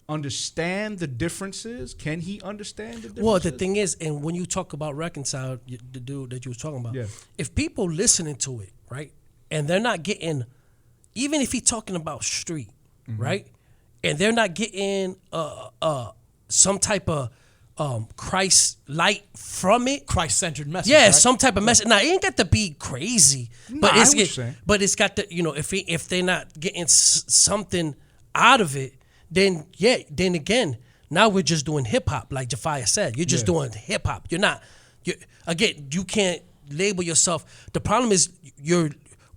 understand the differences? Can he understand the differences? Well, the thing is, and when you talk about reconcile, the dude that you was talking about, Yeah. if people listening to it, right, and they're not getting, even if he's talking about street, right, and they're not getting some type of Christ light from it, Christ-centered message. yeah, right? some type of message. Now, it ain't got to be crazy, Nah, but I it's what you're saying. but it's got to, if they're not getting something out of it, then again, now we're just doing hip hop, like Jafia said. You're just doing hip hop. You're not. You can't label yourself. The problem is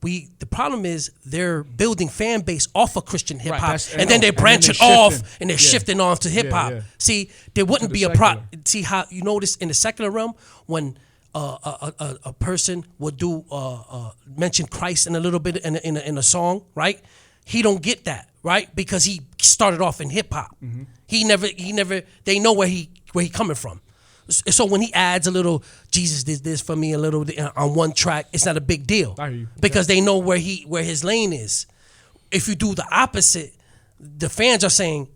The problem is they're building fan base off of Christian hip hop, that's- and then they're and then branching they're off, shifting. and they're Yeah. shifting off to hip hop. yeah. See, there wouldn't To be the a pro. secular. See how you notice in the secular realm when a person would do mention Christ in a little bit in a song, right? He don't get that, right? Because he started off in hip hop. Mm-hmm. He never. They know where he coming from. So when he adds a little Jesus did this for me a little on one track, it's not a big deal I hear you. because they know where his lane is. If you do the opposite, the fans are saying,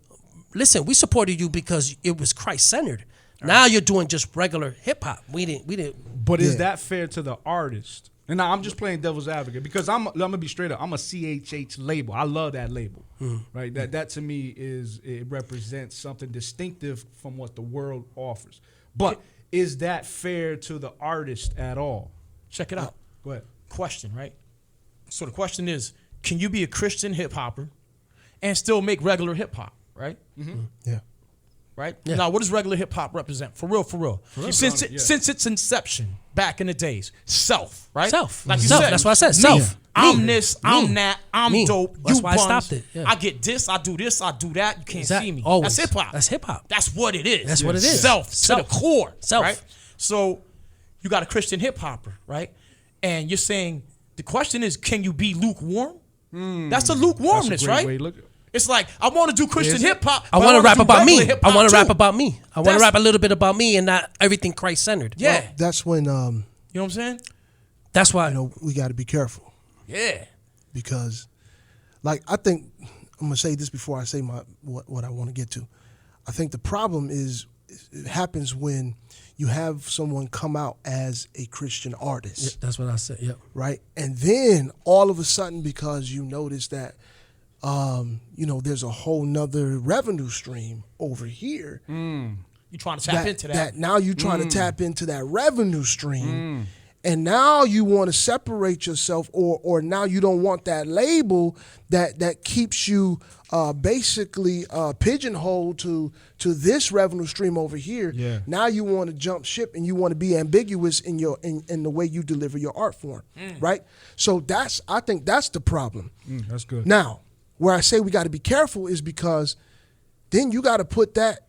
"Listen, we supported you because it was Christ centered. Now you're doing just regular hip hop. We didn't. But is Yeah. that fair to the artist? And now I'm just playing devil's advocate because I'm gonna be straight up. I'm a CHH label. I love that label, right? That to me it represents something distinctive from what the world offers. But is that fair to the artist at all? Check it out. Go ahead. Question, right? So the question is, can you be a Christian hip hopper and still make regular hip hop, right? Yeah. Right? Yeah. Now, what does regular hip hop represent? For real. Since its inception, back in the days, self, right? Self. Like you Self. said. That's what I said. Me. Self. I'm Me. this, I'm Me. that, I'm Me. dope. That's you why I buns. stopped it, yeah. I get this, I do that. You can't Exact- see me. always. That's hip hop. That's hip hop. That's what it is. That's what it is. Self to Self. the core. Self. Right? So you got a Christian hip hopper, right? And you're saying the question is, can you be lukewarm? That's a lukewarmness, That's a great right? way to look at it. It's like I want to do Christian Is it? hip hop. I want to rap about me. I want to rap too. about me. I want to That's- rap a little bit about me and not everything Christ centered. Yeah, That's when you know what I'm saying? That's why. we got to be careful Yeah. because, like, I think I'm gonna say this before I say what I want to get to. I think the problem is it happens when you have someone come out as a Christian artist. Yeah, that's what I said. Yep. Right? And then all of a sudden, because you notice that, there's a whole nother revenue stream over here. You trying to tap into that? Now you're trying to tap into that revenue stream. And now you want to separate yourself, or now you don't want that label that keeps you basically pigeonholed to this revenue stream over here. Yeah. Now you want to jump ship and you want to be ambiguous in the way you deliver your art form, right? So I think that's the problem. That's good. Now, where I say we got to be careful is because then you got to put that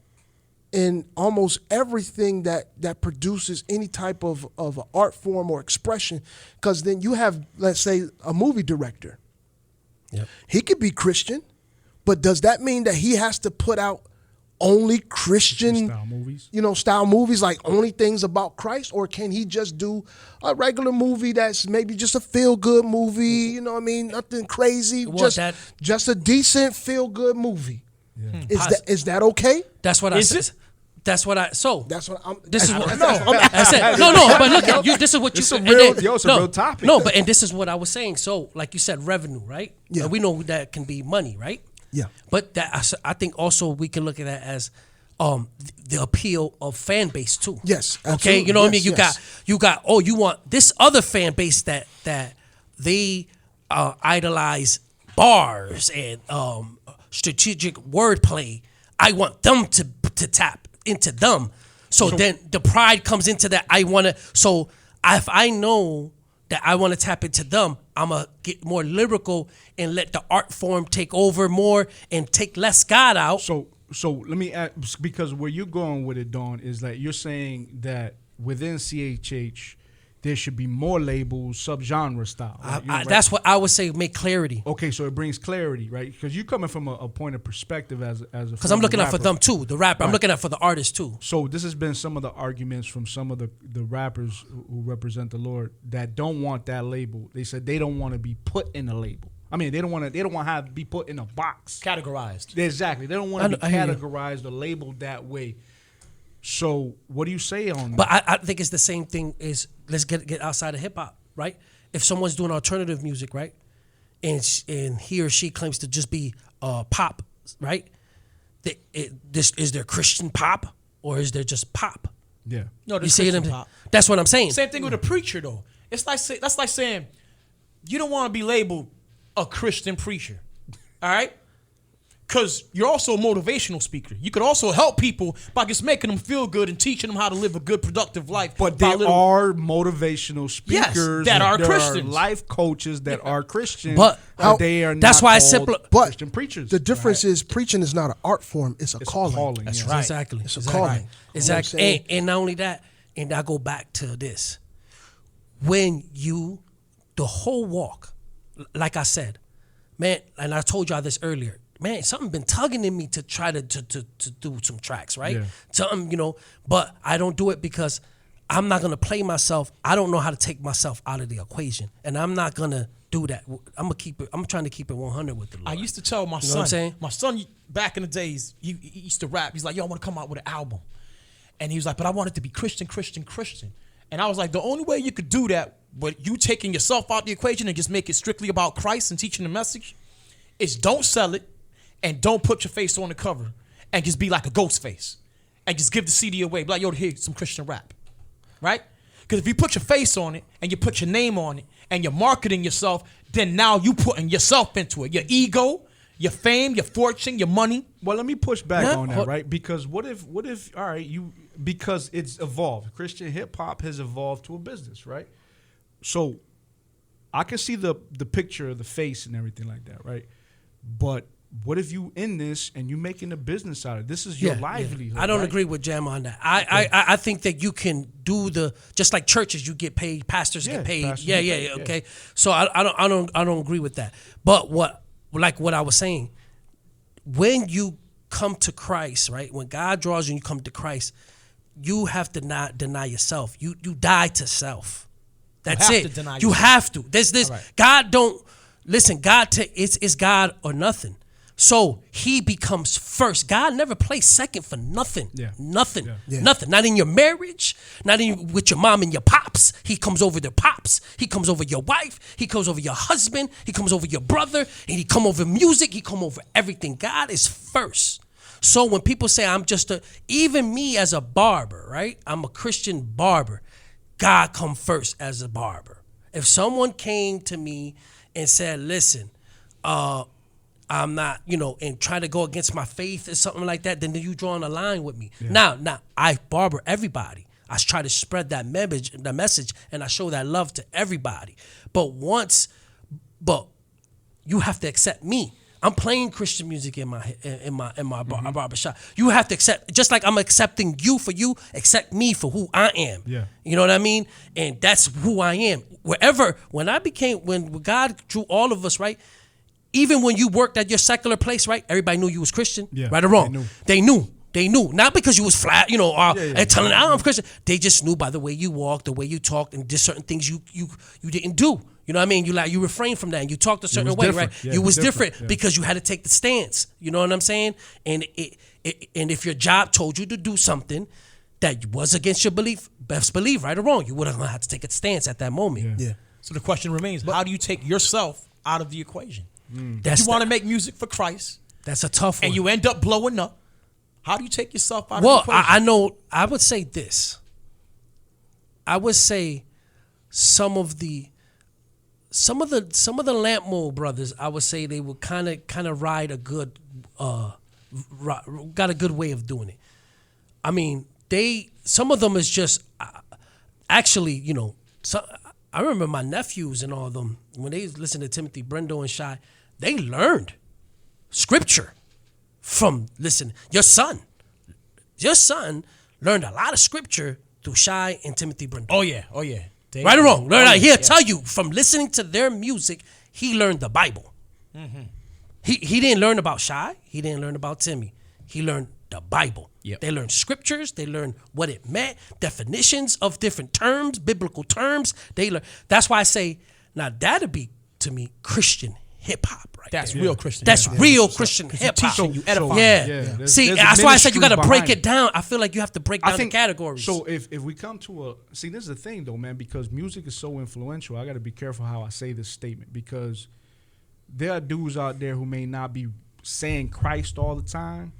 in almost everything that produces any type of art form or expression, because then you have, let's say, a movie director. Yep. He could be Christian, but does that mean that he has to put out only Christian Style movies. style movies, like only things about Christ, or can he just do a regular movie that's maybe just a feel-good movie, you know what I mean, nothing crazy, Well, just a decent feel-good movie? Yeah. Is that okay? That's what I Is said. it? That's what I. So That's what I'm. this is what I I said. No, but look at you. This is what you It's a and real- then- yo, it's a no, real topic. No, and this is what I was saying. So, like you said, revenue, right? Yeah. And we know that can be money, right? Yeah. But I think also we can look at that as the appeal of fan base too. Yes, Okay. absolutely. You know what I mean? Yes, You got. Oh, you want this other fan base that they idolize bars and strategic wordplay. I want them to tap into them. So then the pride comes into that. I want to. So if I know that I want to tap into them, I'm going to get more lyrical and let the art form take over more and take less God out. So let me ask, because where you're going with it, Dawn, is that you're saying that within CHH there should be more labels, subgenre style. Right? Right? That's what I would say, make clarity. Okay, so it brings clarity, right? Because you're coming from a point of perspective as a Because I'm looking out for them too, the rapper. I'm looking out for the artist too. So this has been some of the arguments from some of the rappers who represent the Lord that don't want that label. They said they don't want to be put in a label. I mean, they don't want to have be put in a box. Categorized. Exactly. They don't want to be I hear you. categorized or labeled that way. So, what do you say on that? But I think it's the same thing. Is let's get outside of hip hop, right? If someone's doing alternative music, right, and he or she claims to just be pop, right? Is there Christian pop or is there just pop? Yeah. No, You see Christian it? pop. That's what I'm saying. Same thing with a preacher, though. It's like that's like saying you don't want to be labeled a Christian preacher, all right? Because you're also a motivational speaker. You could also help people by just making them feel good and teaching them how to live a good, productive life. But there are motivational speakers that are there Christians. Are life coaches that are Christians, But they are that's not why called it's simple. But Christian preachers. the difference is preaching is not an art form; it's a calling. That's Right. Exactly. It's a exactly. calling. Exactly. You know what I'm saying? And not only that, and I go back to this. When the whole walk, like I said, man, and I told y'all this earlier, man, something been tugging in me to try to do some tracks, right? Yeah. Something, but I don't do it because I'm not gonna play myself. I don't know how to take myself out of the equation, and I'm not gonna do that. I'm trying to keep it 100 with the Lord. I used to tell my You know what I'm son. saying? My son back in the days, he used to rap. He's like, "Yo, I want to come out with an album," and he was like, "But I want it to be Christian, Christian, Christian." And I was like, the only way you could do that, but you taking yourself out the equation and just make it strictly about Christ and teaching the message, is don't sell it and don't put your face on the cover and just be like a ghost face and just give the CD away. Be like, yo, here's some Christian rap, right? Because if you put your face on it and you put your name on it and you're marketing yourself, then now you putting yourself into it. Your ego, your fame, your fortune, your money. Well, let me push back Yeah. on that, right? Because what if all right, because it's evolved. Christian hip hop has evolved to a business, right? So I can see the picture, the face and everything like that, right? But what if you in this and you making a business out of it? This is your livelihood. I don't right? agree with Jam on that. I think that you can do just like churches, you get paid, pastors get paid. pastors Yeah, get paid, okay. So I don't agree with that. But what I was saying, when you come to Christ, right? When God draws you and you come to Christ, you have to not deny yourself. You die to self. That's have it. to deny You yourself. have to. There's this. All right. God don't listen. It's God or nothing. So he becomes first. God never plays second for nothing. Yeah. Nothing. Yeah. Nothing. Not in your marriage. Not with your mom and your pops. He comes over their pops. He comes over your wife. He comes over your husband. He comes over your brother. And he come over music. He come over everything. God is first. So when people say even me as a barber, right? I'm a Christian barber. God come first as a barber. If someone came to me and said, listen, I'm not, and try to go against my faith or something like that, then you drawing a line with me. Yeah. Now, I barber everybody. I try to spread that message, and I show that love to everybody. But you have to accept me. I'm playing Christian music in my barbershop. You have to accept, just like I'm accepting you for you, accept me for who I am. Yeah. You know what I mean? And that's who I am. When God drew all of us, right? Even when you worked at your secular place, right? Everybody knew you was Christian, Yeah, right or wrong. They knew. Not because you was flat, and telling them, I'm Christian. They just knew by the way you walked, the way you talked, and just certain things you didn't do. You know what I mean? You refrained from that, and you talked a certain way, different. right? Yeah, you was different, different because you had to take the stance. You know what I'm saying? And and if your job told you to do something that was against your best belief, right or wrong, you would have had to take a stance at that moment. Yeah. So the question remains, how do you take yourself out of the equation? That's You want to make music for Christ, that's a tough one. and you end up blowing up. How do you take yourself out of Well, the equation? I know. I would say this. I would say some of the Lamp Mold brothers, I would say they would kind of ride a good, got a good way of doing it. I mean, some of them is just actually, I remember my nephews and all of them when they listened to Timothy Brendo and Shy, they learned scripture from your son learned a lot of scripture through Shy and Timothy Brendo. Oh yeah. Right or wrong? He'll tell you from listening to their music, he learned the Bible. Mm-hmm. He didn't learn about Shy. He didn't learn about Timmy. He learned the Bible. Yep. They learned scriptures. They learned what it meant, definitions of different terms, biblical terms. That's why I say, now that'd be to me Christian hip hop, right? That's there. real Christian. That's hip-hop. real Christian hip hop. teaching you, edifying. Yeah. there's See, a that's why I said you got to ministry break it behind down. I feel like you have to break down the categories. So if we come to this is the thing though, man, because music is so influential. I got to be careful how I say this statement because there are dudes out there who may not be saying Christ all the time,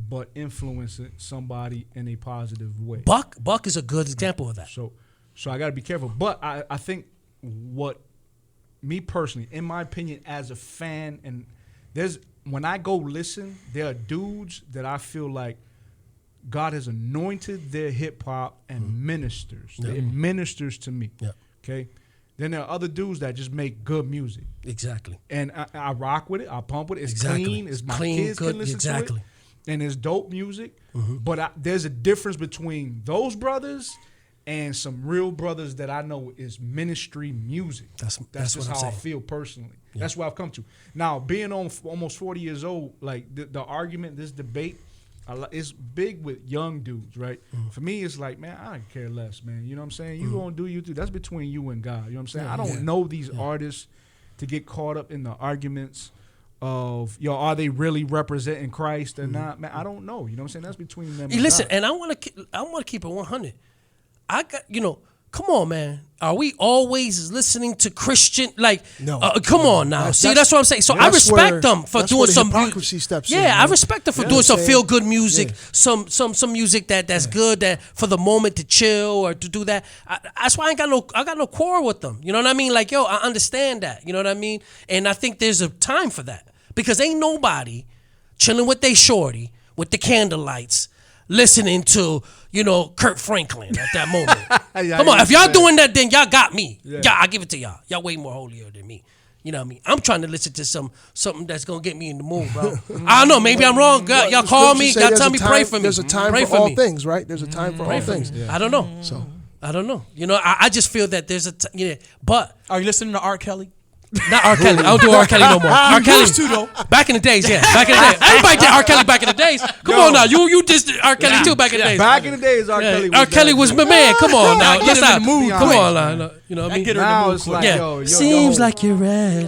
but influencing somebody in a positive way. Buck is a good example of that. So I got to be careful. But I think what me personally, in my opinion, as a fan, and when I go listen, there are dudes that I feel like God has anointed their hip hop and ministers. Yeah. It ministers to me. Yeah. Okay. Then there are other dudes that just make good music. Exactly. And I rock with it. I pump with it. It's exactly. clean. It's my clean, kids good, can listen exactly. to it. And it's dope music. Mm-hmm. But there's a difference between those brothers and some real brothers that I know is ministry music. That's just how I feel personally. Yeah. That's what I've come to. Now, being on almost 40 years old, like the argument, this debate, it's big with young dudes, right? Mm-hmm. For me, it's like, man, I care less, man. You know what I'm saying? You gonna do you too. That's between you and God. You know what I'm saying? I don't know these artists to get caught up in the arguments of, are they really representing Christ or not? Man, I don't know. You know what I'm saying? That's between them. Listen, God. and I want to keep it 100. I got, come on, man. Are we always listening to Christian? Like, no. Come on now. That's what I'm saying. So I respect them for doing some hypocrisy steps. Yeah, I respect them for doing some feel good music, some music that's good, that for the moment to chill or to do that. That's why I got no quarrel with them. You know what I mean? Like, I understand that. You know what I mean? And I think there's a time for that because ain't nobody chilling with they shorty with the candlelights, listening to, Kurt Franklin at that moment. Come on, if y'all doing that, then y'all got me. Yeah, I give it to y'all. Y'all way more holier than me. You know what I mean? I'm trying to listen to something that's gonna get me in the mood, bro. I don't know. Maybe I'm wrong. Y'all call me. Y'all tell me pray for me. There's a time for all things, right? There's a time for all things. I don't know. So I don't know. I just feel that there's but are you listening to R. Kelly? Not R. Kelly. I don't do R. Kelly no more. R. Kelly too, though. Back in the days, yeah. Back in the days. Everybody did R. Kelly back in the days. Come on now. You just R. Kelly too back in the days. Back in the days, R. Kelly was R. Kelly was my man. Come on now. Get him in the mood. Come on now. You know what I mean? Get her in the mood. It's like, seems like you're ready.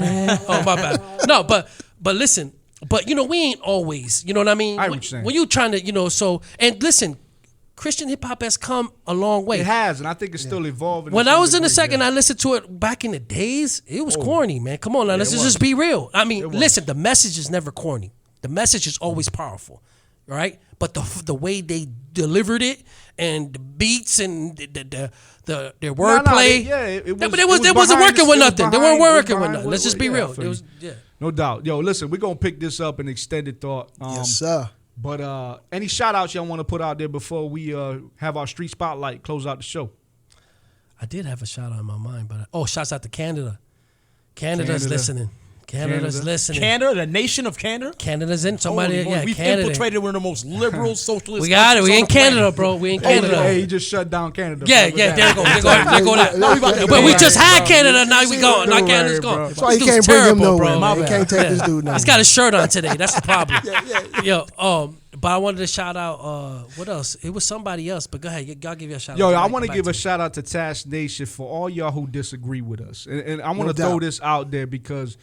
Oh, my bad. No, but listen. But, we ain't always. You know what I mean? When you trying to, and listen, Christian hip hop has come a long way. It has, and I think it's still evolving. When I was in the second, I listened to it back in the days. It was corny, man. Come on now, let's just be real. I mean, listen, the message is never corny. The message is always powerful, right? But the way they delivered it and the beats and their wordplay, it wasn't working with nothing. They weren't working with nothing. Let's just be real. It was, no doubt. Yo, listen, we're gonna pick this up in extended thought. Yes, sir. But any shout outs y'all want to put out there before we have our street spotlight close out the show? I did have a shout out in my mind, but shouts out to Canada. Canada's listening. Canada's listening. Canada, the nation of Canada? Canada's in somebody. We've Canada. infiltrated one of the most liberal socialist. We got it. We in Canada, bro. We in Canada. Hey, he just shut down Canada. Yeah. There you go. There go that. But we just had Canada. Now we going. Now Canada's gone. That's why you can't bring him nowhere, man. You can't take this dude now. He's got a shirt on today. That's the problem. Yo, but I wanted to shout out, what else? It was somebody else, but go ahead. Y'all give you a shout out. Yo, I want to give a shout out to TATS Nation for all y'all who disagree with us. And I want to throw this out there because,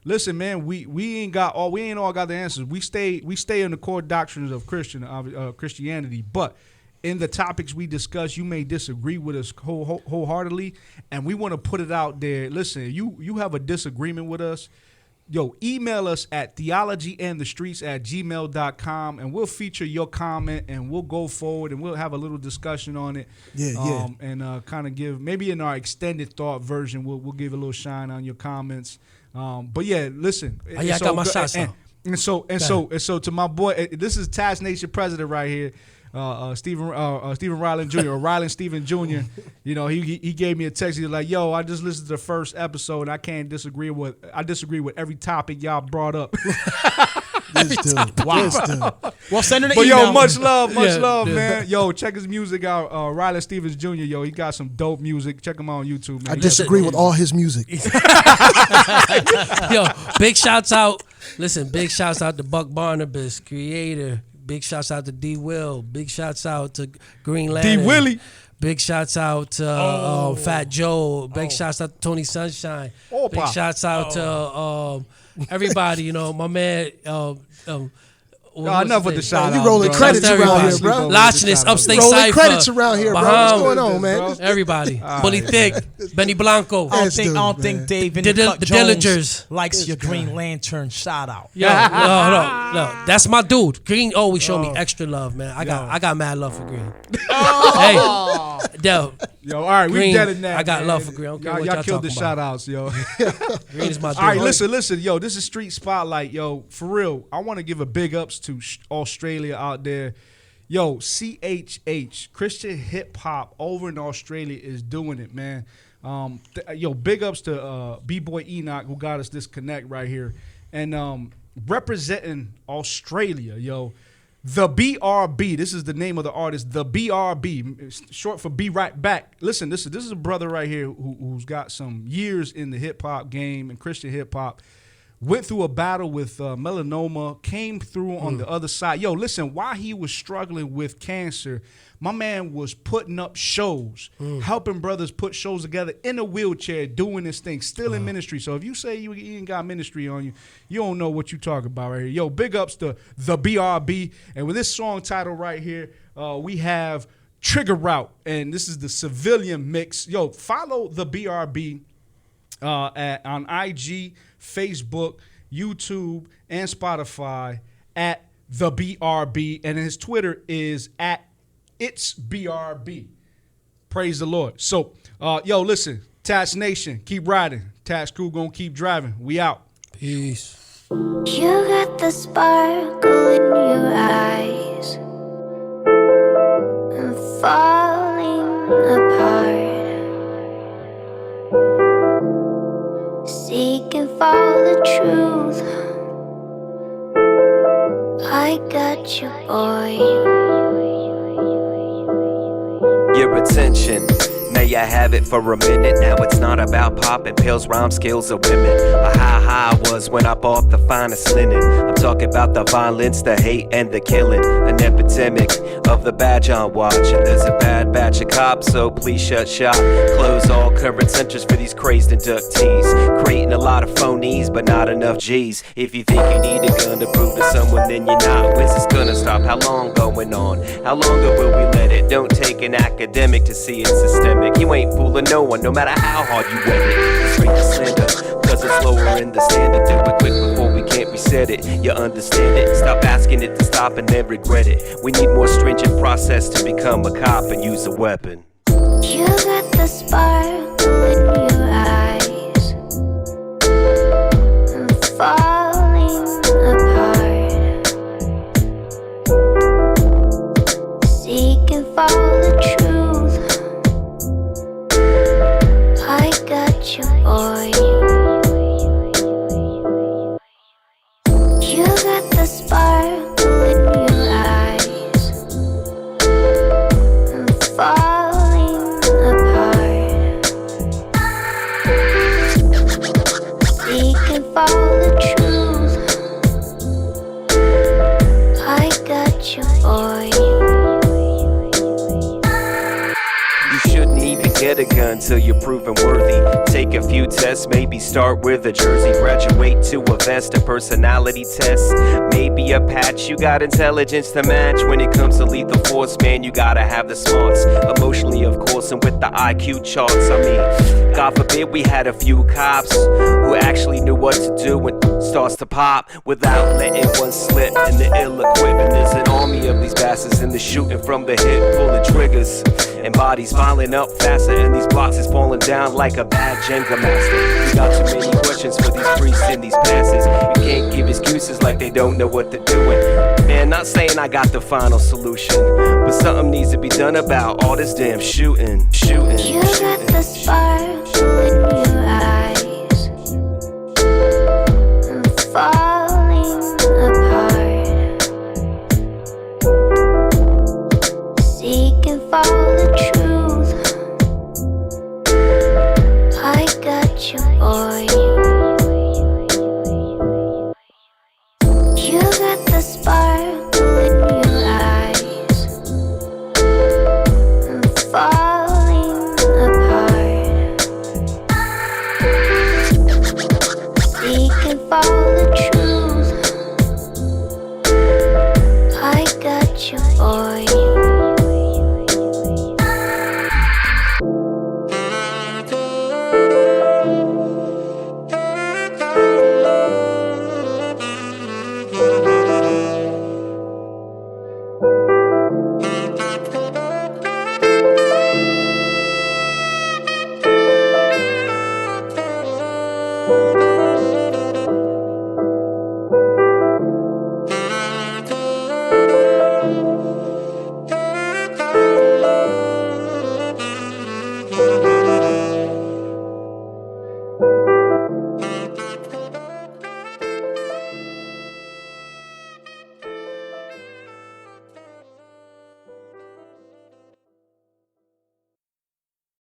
listen, man, we ain't all got the answers. We stay in the core doctrines of Christianity, but in the topics we discuss, you may disagree with us wholeheartedly, and we want to put it out there. Listen, you have a disagreement with us, yo, email us at theologyandthestreets@gmail.com, and we'll feature your comment, and we'll go forward, and we'll have a little discussion on it. And kind of give, maybe in our extended thought version, we'll give a little shine on your comments. But yeah, listen. I got my shots out. And so to my boy, this is TATS Nation president right here. Stephen Ryland Jr. or Ryland Stephen Jr. He gave me a text. He was like, "Yo, I just listened to the first episode, and I disagree with every topic y'all brought up." Wow. Well, send her the email. But yo, much love, man. Yo, check his music out. Ryland Stevens Jr. Yo, he got some dope music. Check him out on YouTube, man. I disagree with all his music. Yo, big shouts out. Listen, big shouts out to Buck Barnabas, creator. Big shouts out to D. Will. Big shouts out to Green Lantern. D. Willie. Big shouts out to Fat Joe. Big shouts out to Tony Sunshine. Big shouts out to everybody. You know, my man. Enough with the shout out. You rolling credits around here, bro. Lochness, Upstate Rolling Cypher. credits around here, bro. What's going on, man? Everybody. Bully Thick, Benny Blanco. I don't think Dave and The Jones Dillagers. likes your Green Lantern shout out. Yo, no. That's my dude. Green always show me extra love, man. I got mad love for Green. Hey, yo, all right, Green, we dead in that. I got man. love for Green. I don't care what Y'all y'all killed the talking shout about. outs, yo. Green is my dude. All right, listen, yo, this is Street Spotlight, yo. For real, I want to give a big ups to Australia out there. Yo, CHH, Christian hip hop over in Australia is doing it, man. Yo, big ups to B-Boy Enoch who got us this connect right here. And representing Australia, yo. The BRB, this is the name of the artist, the BRB, short for Be Right Back. Listen, this is a brother right here who's got some years in the hip-hop game and Christian hip-hop. Went through a battle with melanoma, came through on the other side. Yo, listen, while he was struggling with cancer, my man was putting up shows, helping brothers put shows together in a wheelchair, doing this thing, still in ministry. So if you say you ain't got ministry on you, you don't know what you talking about right here. Yo, big ups to the BRB. And with this song title right here, we have Trigger Route, and this is the civilian mix. Yo, follow the BRB on IG, Facebook, YouTube, and Spotify at the BRB, and his Twitter is at It's BRB. Praise the Lord. So, yo, listen, TATS Nation, keep riding. TATS crew gonna keep driving. We out. Peace. You got the sparkle in your eyes. I'm falling apart. Seeking for the truth. I got you, boy. Your attention, may I have it for a minute? Now it's not about popping pills, rhyme skills of women. A high was when I bought the finest linen. I'm talking about the violence, the hate, and the killing. An epidemic of the badge on watch. And there's a bad batch of cops, so please shut shop. Close all current centers for these crazed inductees. Creating a lot of phonies, but not enough G's. If you think you need a gun to prove to someone, then you're not. When's this gonna stop? How long going on? How longer will we let it? Don't take an academic to see it's systemic. You ain't fooling no one, no matter how hard you wet it. Straight to slender, cause it's lower in the standard. Do it quick before we can't reset it. You understand it? Stop asking it to stop and then regret it. We need more stringent process to become a cop and use a weapon. You got the sparkle in your eyes. I'm falling apart. Seeking for the truth. I got you, boy. You got the sparkle in your eyes. I'm falling apart. Seeking for the truth. I got you, boy. You shouldn't even get a gun till you're proven worthy. Take a few tests, maybe start with a jersey. Graduate to a vest, a personality test. Maybe a patch, you got intelligence to match. When it comes to lethal force, man, you gotta have the smarts. Emotionally, of course, and with the IQ charts. I mean, God forbid we had a few cops who actually knew what to do when starts to pop without letting one slip. And the ill-equipped, and there's an army of these bastards in the shooting from the hip, pulling triggers. And bodies piling up faster, and these blocks is falling down like a bad Jenga master. We got too many questions for these priests and these pastors. You can't give excuses like they don't know what they're doing. Man, not saying I got the final solution, but something needs to be done about all this damn shooting. You got the sparkle